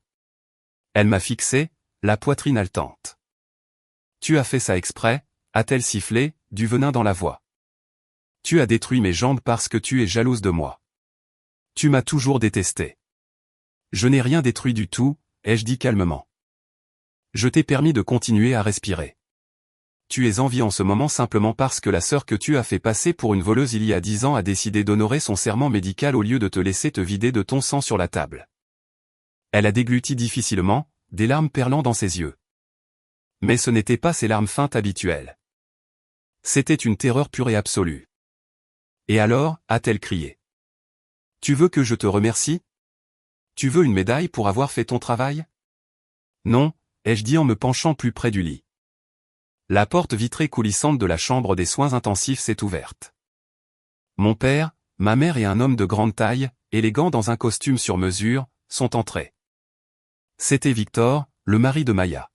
Elle m'a fixé, la poitrine haletante. Tu as fait ça exprès, a-t-elle sifflé, du venin dans la voix. Tu as détruit mes jambes parce que tu es jalouse de moi. Tu m'as toujours détesté. Je n'ai rien détruit du tout, ai-je dit calmement. Je t'ai permis de continuer à respirer. Tu es en vie en ce moment simplement parce que la sœur que tu as fait passer pour une voleuse il y a 10 ans a décidé d'honorer son serment médical au lieu de te laisser te vider de ton sang sur la table. Elle a dégluti difficilement, des larmes perlant dans ses yeux. Mais ce n'étaient pas ses larmes feintes habituelles. C'était une terreur pure et absolue. Et alors, a-t-elle crié. Tu veux que je te remercie? Tu veux une médaille pour avoir fait ton travail? Non, ai-je dit en me penchant plus près du lit. La porte vitrée coulissante de la chambre des soins intensifs s'est ouverte. Mon père, ma mère et un homme de grande taille, élégant dans un costume sur mesure, sont entrés. C'était Victor, le mari de Maya.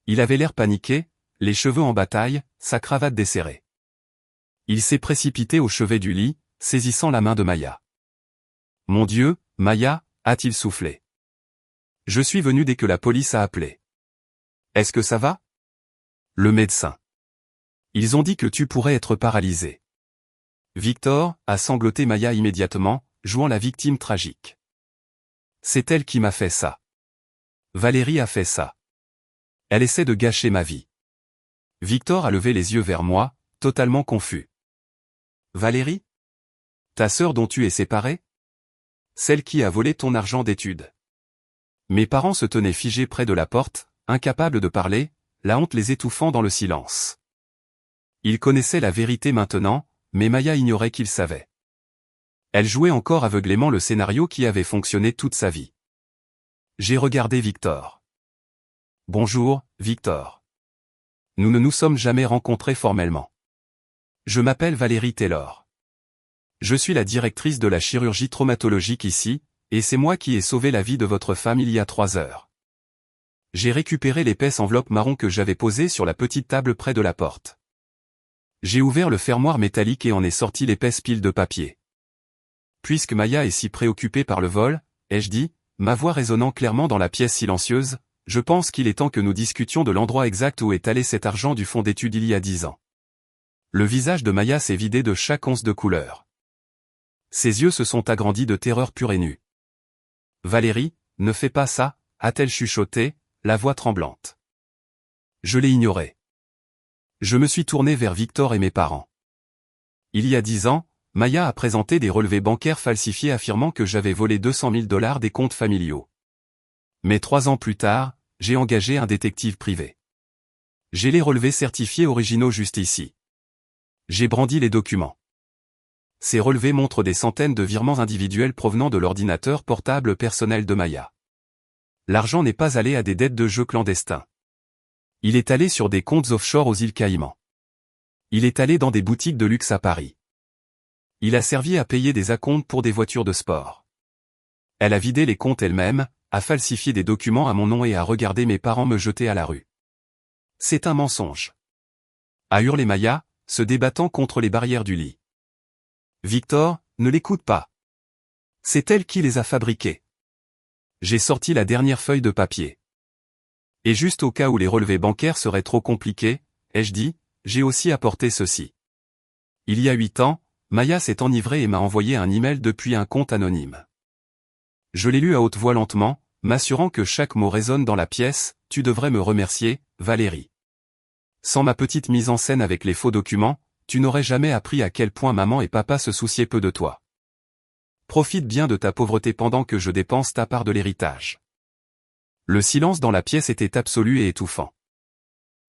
Il avait l'air paniqué, les cheveux en bataille, sa cravate desserrée. Il s'est précipité au chevet du lit, saisissant la main de Maya. Mon Dieu, Maya, a-t-il soufflé. Je suis venu dès que la police a appelé. Est-ce que ça va? Le médecin. Ils ont dit que tu pourrais être paralysé. Victor a sangloté Maya immédiatement, jouant la victime tragique. C'est elle qui m'a fait ça. Valérie a fait ça. Elle essaie de gâcher ma vie. Victor a levé les yeux vers moi, totalement confus. Valérie? Ta sœur dont tu es séparé? Celle qui a volé ton argent d'études. Mes parents se tenaient figés près de la porte, incapables de parler, la honte les étouffant dans le silence. Ils connaissaient la vérité maintenant, mais Maya ignorait qu'ils savaient. Elle jouait encore aveuglément le scénario qui avait fonctionné toute sa vie. J'ai regardé Victor. Bonjour, Victor. Nous ne nous sommes jamais rencontrés formellement. Je m'appelle Valérie Taylor. Je suis la directrice de la chirurgie traumatologique ici, et c'est moi qui ai sauvé la vie de votre femme il y a 3 heures. J'ai récupéré l'épaisse enveloppe marron que j'avais posée sur la petite table près de la porte. J'ai ouvert le fermoir métallique et en ai sorti l'épaisse pile de papier. Puisque Maya est si préoccupée par le vol, ai-je dit, ma voix résonnant clairement dans la pièce silencieuse, je pense qu'il est temps que nous discutions de l'endroit exact où est allé cet argent du fonds d'études il y a 10 ans. Le visage de Maya s'est vidé de chaque once de couleur. Ses yeux se sont agrandis de terreur pure et nue. Valérie, ne fais pas ça, a-t-elle chuchoté, la voix tremblante. Je l'ai ignoré. Je me suis tourné vers Victor et mes parents. Il y a 10 ans, Maya a présenté des relevés bancaires falsifiés affirmant que j'avais volé $200 000 des comptes familiaux. Mais 3 ans plus tard, j'ai engagé un détective privé. J'ai les relevés certifiés originaux juste ici. J'ai brandi les documents. Ces relevés montrent des centaines de virements individuels provenant de l'ordinateur portable personnel de Maya. L'argent n'est pas allé à des dettes de jeux clandestins. Il est allé sur des comptes offshore aux îles Caïmans. Il est allé dans des boutiques de luxe à Paris. Il a servi à payer des acomptes pour des voitures de sport. Elle a vidé les comptes elle-même, a falsifié des documents à mon nom et a regardé mes parents me jeter à la rue. C'est un mensonge. A hurlé Maya, se débattant contre les barrières du lit. Victor, ne l'écoute pas. C'est elle qui les a fabriqués. J'ai sorti la dernière feuille de papier. Et juste au cas où les relevés bancaires seraient trop compliqués, ai-je dit, j'ai aussi apporté ceci. Il y a 8 ans, Maya s'est enivrée et m'a envoyé un email depuis un compte anonyme. Je l'ai lu à haute voix lentement, m'assurant que chaque mot résonne dans la pièce, tu devrais me remercier, Valérie. Sans ma petite mise en scène avec les faux documents, tu n'aurais jamais appris à quel point maman et papa se souciaient peu de toi. Profite bien de ta pauvreté pendant que je dépense ta part de l'héritage. Le silence dans la pièce était absolu et étouffant.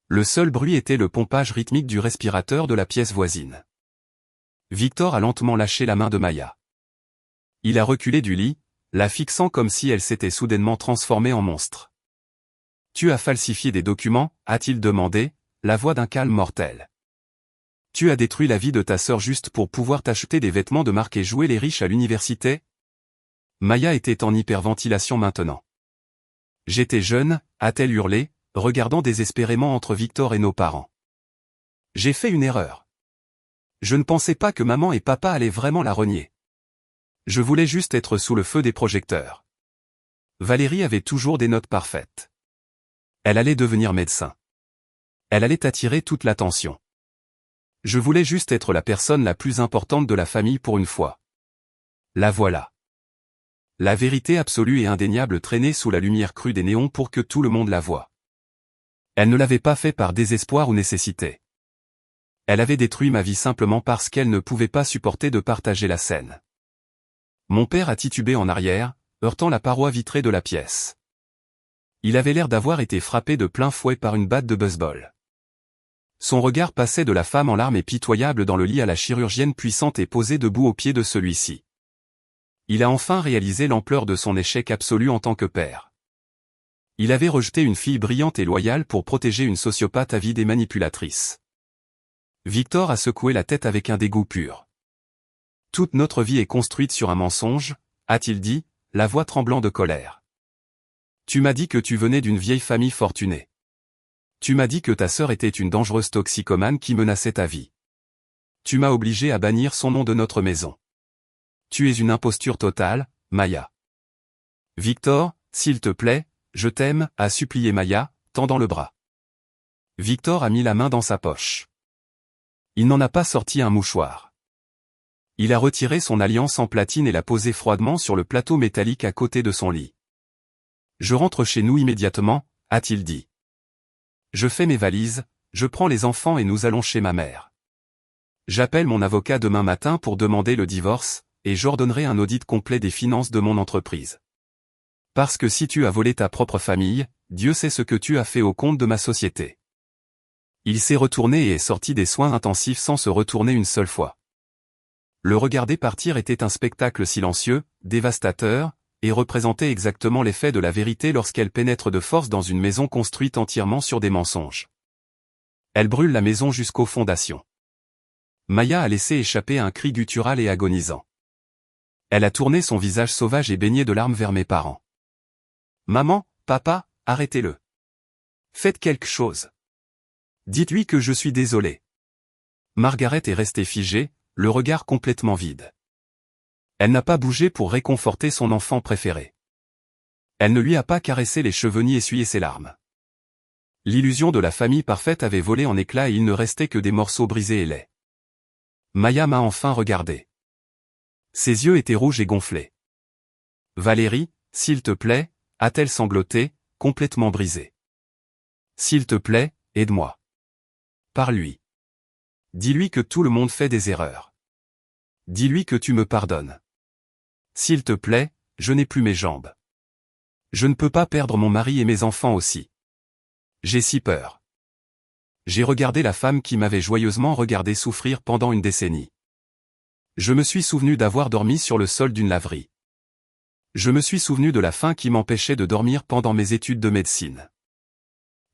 Le seul bruit était le pompage rythmique du respirateur de la pièce voisine. Victor a lentement lâché la main de Maya. Il a reculé du lit, la fixant comme si elle s'était soudainement transformée en monstre. « Tu as falsifié des documents ?» a-t-il demandé, la voix d'un calme mortel. « Tu as détruit la vie de ta sœur juste pour pouvoir t'acheter des vêtements de marque et jouer les riches à l'université ?» Maya était en hyperventilation maintenant. « J'étais jeune » a-t-elle hurlé, regardant désespérément entre Victor et nos parents. « J'ai fait une erreur. Je ne pensais pas que maman et papa allaient vraiment la renier. Je voulais juste être sous le feu des projecteurs. » Valérie avait toujours des notes parfaites. Elle allait devenir médecin. Elle allait attirer toute l'attention. Je voulais juste être la personne la plus importante de la famille pour une fois. La voilà. La vérité absolue et indéniable traînait sous la lumière crue des néons pour que tout le monde la voie. Elle ne l'avait pas fait par désespoir ou nécessité. Elle avait détruit ma vie simplement parce qu'elle ne pouvait pas supporter de partager la scène. Mon père a titubé en arrière, heurtant la paroi vitrée de la pièce. Il avait l'air d'avoir été frappé de plein fouet par une batte de baseball. Son regard passait de la femme en larmes et pitoyable dans le lit à la chirurgienne puissante et posée debout au pied de celui-ci. Il a enfin réalisé l'ampleur de son échec absolu en tant que père. Il avait rejeté une fille brillante et loyale pour protéger une sociopathe avide et manipulatrice. Victor a secoué la tête avec un dégoût pur. « Toute notre vie est construite sur un mensonge » a-t-il dit, la voix tremblant de colère. Tu m'as dit que tu venais d'une vieille famille fortunée. Tu m'as dit que ta sœur était une dangereuse toxicomane qui menaçait ta vie. Tu m'as obligé à bannir son nom de notre maison. Tu es une imposture totale, Maya. Victor, s'il te plaît, je t'aime, a supplié Maya, tendant le bras. Victor a mis la main dans sa poche. Il n'en a pas sorti un mouchoir. Il a retiré son alliance en platine et l'a posée froidement sur le plateau métallique à côté de son lit. Je rentre chez nous immédiatement, a-t-il dit. Je fais mes valises, je prends les enfants et nous allons chez ma mère. J'appelle mon avocat demain matin pour demander le divorce, et j'ordonnerai un audit complet des finances de mon entreprise. Parce que si tu as volé ta propre famille, Dieu sait ce que tu as fait au compte de ma société. Il s'est retourné et est sorti des soins intensifs sans se retourner une seule fois. Le regarder partir était un spectacle silencieux, dévastateur, et représentait exactement l'effet de la vérité lorsqu'elle pénètre de force dans une maison construite entièrement sur des mensonges. Elle brûle la maison jusqu'aux fondations. Maya a laissé échapper un cri guttural et agonisant. Elle a tourné son visage sauvage et baigné de larmes vers mes parents. « Maman, papa, arrêtez-le. Faites quelque chose. Dites-lui que je suis désolée. » Margaret est restée figée, le regard complètement vide. Elle n'a pas bougé pour réconforter son enfant préféré. Elle ne lui a pas caressé les cheveux ni essuyé ses larmes. L'illusion de la famille parfaite avait volé en éclats et il ne restait que des morceaux brisés et laids. Maya m'a enfin regardé. Ses yeux étaient rouges et gonflés. « Valérie, s'il te plaît » a-t-elle sangloté, complètement brisée. « S'il te plaît, aide-moi. Parle-lui. Dis-lui que tout le monde fait des erreurs. Dis-lui que tu me pardonnes. S'il te plaît, je n'ai plus mes jambes. Je ne peux pas perdre mon mari et mes enfants aussi. J'ai si peur. » J'ai regardé la femme qui m'avait joyeusement regardé souffrir pendant une décennie. Je me suis souvenu d'avoir dormi sur le sol d'une laverie. Je me suis souvenu de la faim qui m'empêchait de dormir pendant mes études de médecine.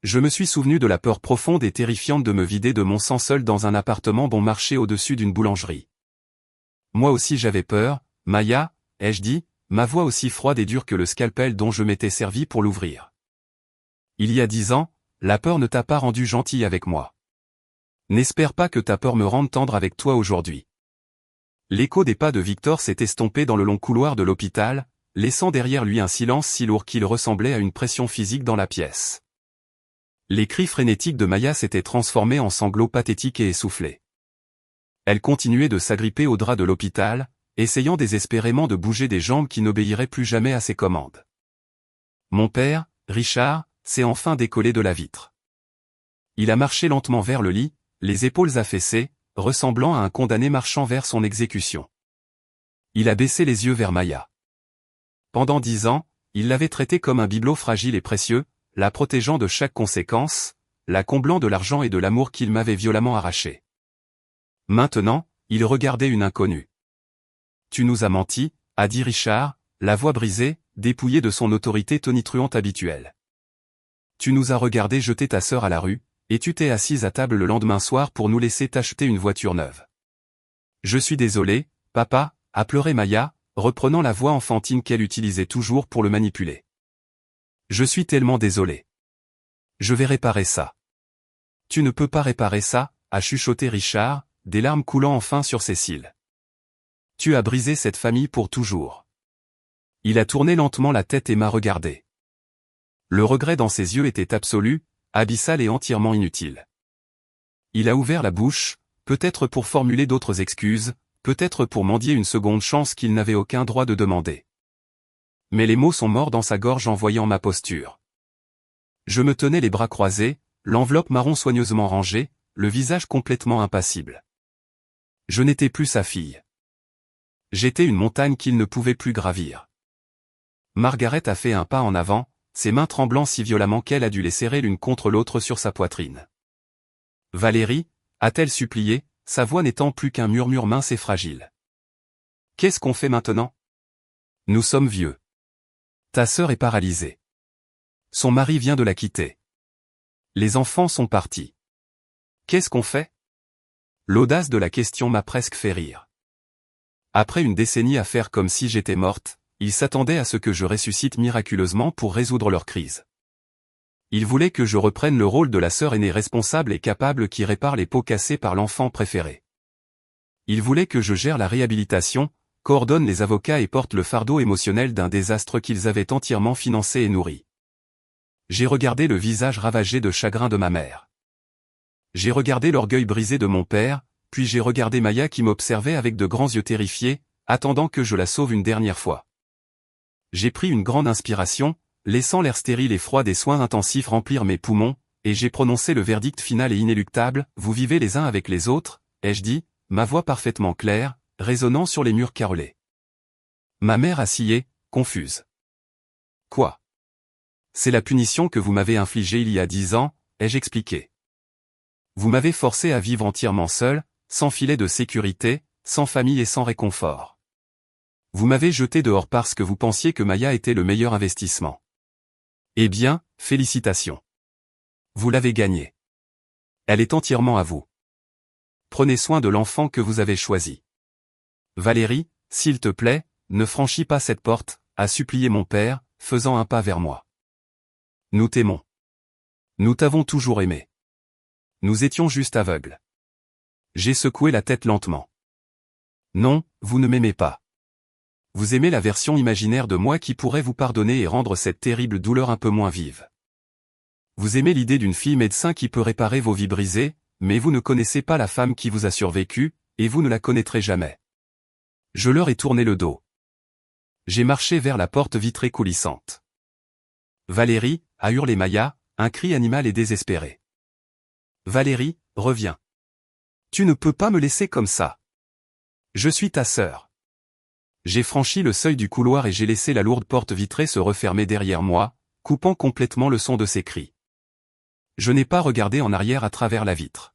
Je me suis souvenu de la peur profonde et terrifiante de me vider de mon sang seul dans un appartement bon marché au-dessus d'une boulangerie. Moi aussi j'avais peur, Maya, ai-je dit, ma voix aussi froide et dure que le scalpel dont je m'étais servi pour l'ouvrir. Il y a 10 ans, la peur ne t'a pas rendu gentil avec moi. N'espère pas que ta peur me rende tendre avec toi aujourd'hui. L'écho des pas de Victor s'est estompé dans le long couloir de l'hôpital, laissant derrière lui un silence si lourd qu'il ressemblait à une pression physique dans la pièce. Les cris frénétiques de Maya s'étaient transformés en sanglots pathétiques et essoufflés. Elle continuait de s'agripper au drap de l'hôpital, essayant désespérément de bouger des jambes qui n'obéiraient plus jamais à ses commandes. Mon père, Richard, s'est enfin décollé de la vitre. Il a marché lentement vers le lit, les épaules affaissées, ressemblant à un condamné marchant vers son exécution. Il a baissé les yeux vers Maya. Pendant 10 ans, il l'avait traitée comme un bibelot fragile et précieux, la protégeant de chaque conséquence, la comblant de l'argent et de l'amour qu'il m'avait violemment arraché. Maintenant, il regardait une inconnue. « Tu nous as menti », a dit Richard, la voix brisée, dépouillée de son autorité tonitruante habituelle. « Tu nous as regardé jeter ta sœur à la rue, et tu t'es assise à table le lendemain soir pour nous laisser t'acheter une voiture neuve. »« Je suis désolé, papa », a pleuré Maya, reprenant la voix enfantine qu'elle utilisait toujours pour le manipuler. « Je suis tellement désolé. Je vais réparer ça. »« Tu ne peux pas réparer ça », a chuchoté Richard, des larmes coulant enfin sur ses cils. « Tu as brisé cette famille pour toujours. » Il a tourné lentement la tête et m'a regardé. Le regret dans ses yeux était absolu, abyssal et entièrement inutile. Il a ouvert la bouche, peut-être pour formuler d'autres excuses, peut-être pour mendier une seconde chance qu'il n'avait aucun droit de demander. Mais les mots sont morts dans sa gorge en voyant ma posture. Je me tenais les bras croisés, l'enveloppe marron soigneusement rangée, le visage complètement impassible. Je n'étais plus sa fille. J'étais une montagne qu'il ne pouvait plus gravir. Margaret a fait un pas en avant, ses mains tremblant si violemment qu'elle a dû les serrer l'une contre l'autre sur sa poitrine. « Valérie » a-t-elle supplié, sa voix n'étant plus qu'un murmure mince et fragile. « Qu'est-ce qu'on fait maintenant ? Nous sommes vieux. Ta sœur est paralysée. Son mari vient de la quitter. Les enfants sont partis. Qu'est-ce qu'on fait ? » L'audace de la question m'a presque fait rire. Après une décennie à faire comme si j'étais morte, ils s'attendaient à ce que je ressuscite miraculeusement pour résoudre leur crise. Ils voulaient que je reprenne le rôle de la sœur aînée responsable et capable qui répare les pots cassés par l'enfant préféré. Ils voulaient que je gère la réhabilitation, coordonne les avocats et porte le fardeau émotionnel d'un désastre qu'ils avaient entièrement financé et nourri. J'ai regardé le visage ravagé de chagrin de ma mère. J'ai regardé l'orgueil brisé de mon père, puis j'ai regardé Maya qui m'observait avec de grands yeux terrifiés, attendant que je la sauve une dernière fois. J'ai pris une grande inspiration, laissant l'air stérile et froid des soins intensifs remplir mes poumons, et j'ai prononcé le verdict final et inéluctable, « Vous vivez les uns avec les autres », ai-je dit, ma voix parfaitement claire, résonnant sur les murs carrelés. Ma mère a scié, confuse. « Quoi ? C'est la punition que vous m'avez infligée il y a 10 ans, ai-je expliqué. Vous m'avez forcé à vivre entièrement seul, sans filet de sécurité, sans famille et sans réconfort. Vous m'avez jeté dehors parce que vous pensiez que Maya était le meilleur investissement. Eh bien, félicitations. Vous l'avez gagnée. Elle est entièrement à vous. Prenez soin de l'enfant que vous avez choisi. Valérie, s'il te plaît, ne franchis pas cette porte, a supplié mon père, faisant un pas vers moi. Nous t'aimons. Nous t'avons toujours aimé. Nous étions juste aveugles. J'ai secoué la tête lentement. Non, vous ne m'aimez pas. Vous aimez la version imaginaire de moi qui pourrait vous pardonner et rendre cette terrible douleur un peu moins vive. Vous aimez l'idée d'une fille médecin qui peut réparer vos vies brisées, mais vous ne connaissez pas la femme qui vous a survécu, et vous ne la connaîtrez jamais. Je leur ai tourné le dos. J'ai marché vers la porte vitrée coulissante. Valérie, a hurlé Maya, un cri animal et désespéré. Valérie, reviens. Tu ne peux pas me laisser comme ça. Je suis ta sœur. J'ai franchi le seuil du couloir et j'ai laissé la lourde porte vitrée se refermer derrière moi, coupant complètement le son de ses cris. Je n'ai pas regardé en arrière à travers la vitre.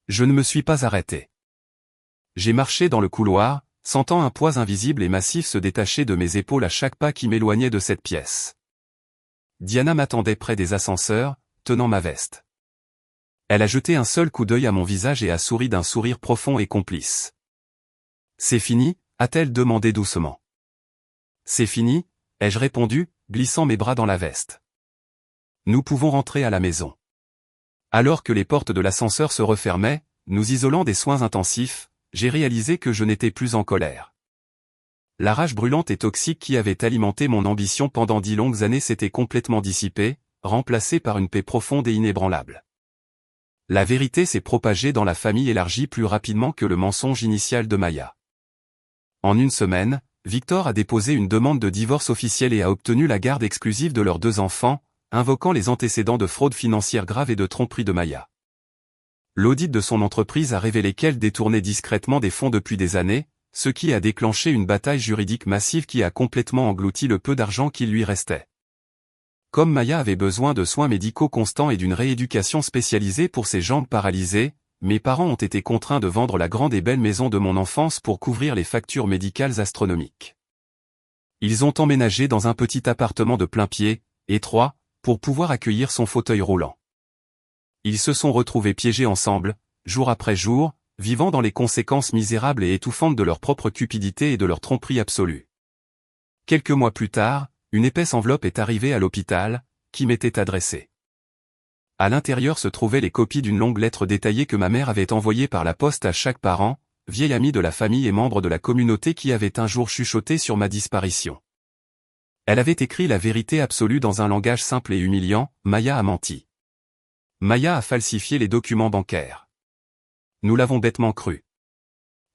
Je ne me suis pas arrêté. J'ai marché dans le couloir, sentant un poids invisible et massif se détacher de mes épaules à chaque pas qui m'éloignait de cette pièce. Diana m'attendait près des ascenseurs, tenant ma veste. Elle a jeté un seul coup d'œil à mon visage et a souri d'un sourire profond et complice. « C'est fini ?» a-t-elle demandé doucement. « C'est fini ?» ai-je répondu, glissant mes bras dans la veste. « Nous pouvons rentrer à la maison. » Alors que les portes de l'ascenseur se refermaient, nous isolant des soins intensifs, j'ai réalisé que je n'étais plus en colère. La rage brûlante et toxique qui avait alimenté mon ambition pendant 10 longues années s'était complètement dissipée, remplacée par une paix profonde et inébranlable. La vérité s'est propagée dans la famille élargie plus rapidement que le mensonge initial de Maya. En une semaine, Victor a déposé une demande de divorce officielle et a obtenu la garde exclusive de leurs 2 enfants, invoquant les antécédents de fraude financière grave et de tromperie de Maya. L'audit de son entreprise a révélé qu'elle détournait discrètement des fonds depuis des années, ce qui a déclenché une bataille juridique massive qui a complètement englouti le peu d'argent qui lui restait. Comme Maya avait besoin de soins médicaux constants et d'une rééducation spécialisée pour ses jambes paralysées, mes parents ont été contraints de vendre la grande et belle maison de mon enfance pour couvrir les factures médicales astronomiques. Ils ont emménagé dans un petit appartement de plain-pied, étroit, pour pouvoir accueillir son fauteuil roulant. Ils se sont retrouvés piégés ensemble, jour après jour, vivant dans les conséquences misérables et étouffantes de leur propre cupidité et de leur tromperie absolue. Quelques mois plus tard, une épaisse enveloppe est arrivée à l'hôpital, qui m'était adressée. À l'intérieur se trouvaient les copies d'une longue lettre détaillée que ma mère avait envoyée par la poste à chaque parent, vieil ami de la famille et membre de la communauté qui avait un jour chuchoté sur ma disparition. Elle avait écrit la vérité absolue dans un langage simple et humiliant. Maya a menti. Maya a falsifié les documents bancaires. Nous l'avons bêtement cru.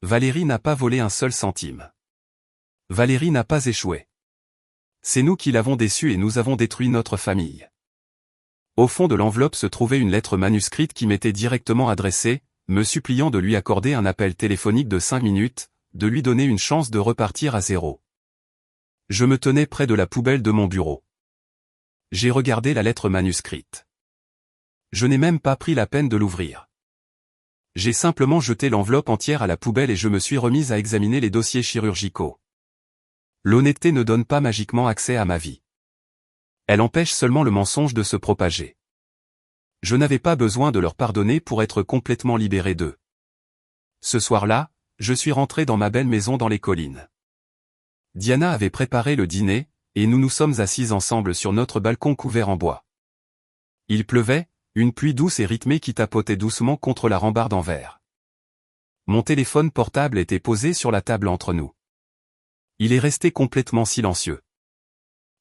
Valérie n'a pas volé un seul centime. Valérie n'a pas échoué. C'est nous qui l'avons déçue et nous avons détruit notre famille. Au fond de l'enveloppe se trouvait une lettre manuscrite qui m'était directement adressée, me suppliant de lui accorder un appel téléphonique de 5 minutes, de lui donner une chance de repartir à zéro. Je me tenais près de la poubelle de mon bureau. J'ai regardé la lettre manuscrite. Je n'ai même pas pris la peine de l'ouvrir. J'ai simplement jeté l'enveloppe entière à la poubelle et je me suis remise à examiner les dossiers chirurgicaux. L'honnêteté ne donne pas magiquement accès à ma vie. Elle empêche seulement le mensonge de se propager. Je n'avais pas besoin de leur pardonner pour être complètement libéré d'eux. Ce soir-là, je suis rentré dans ma belle maison dans les collines. Diana avait préparé le dîner, et nous nous sommes assis ensemble sur notre balcon couvert en bois. Il pleuvait, une pluie douce et rythmée qui tapotait doucement contre la rambarde en verre. Mon téléphone portable était posé sur la table entre nous. Il est resté complètement silencieux.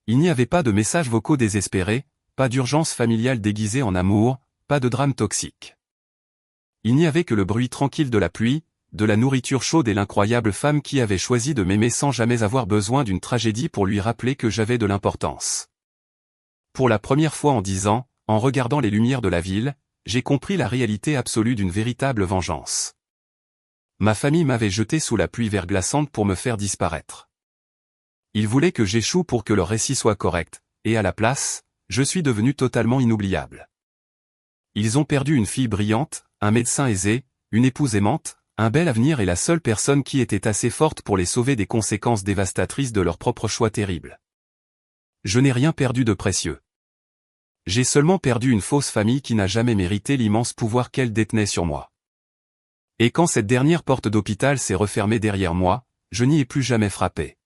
Il n'y avait pas de messages vocaux désespérés, pas d'urgence familiale déguisée en amour, pas de drame toxique. Il n'y avait que le bruit tranquille de la pluie, de la nourriture chaude et l'incroyable femme qui avait choisi de m'aimer sans jamais avoir besoin d'une tragédie pour lui rappeler que j'avais de l'importance. Pour la première fois en 10 ans, en regardant les lumières de la ville, j'ai compris la réalité absolue d'une véritable vengeance. Ma famille m'avait jeté sous la pluie verglaçante pour me faire disparaître. Ils voulaient que j'échoue pour que leur récit soit correct, et à la place, je suis devenu totalement inoubliable. Ils ont perdu une fille brillante, un médecin aisé, une épouse aimante, un bel avenir et la seule personne qui était assez forte pour les sauver des conséquences dévastatrices de leur propre choix terrible. Je n'ai rien perdu de précieux. J'ai seulement perdu une fausse famille qui n'a jamais mérité l'immense pouvoir qu'elle détenait sur moi. Et quand cette dernière porte d'hôpital s'est refermée derrière moi, je n'y ai plus jamais frappé.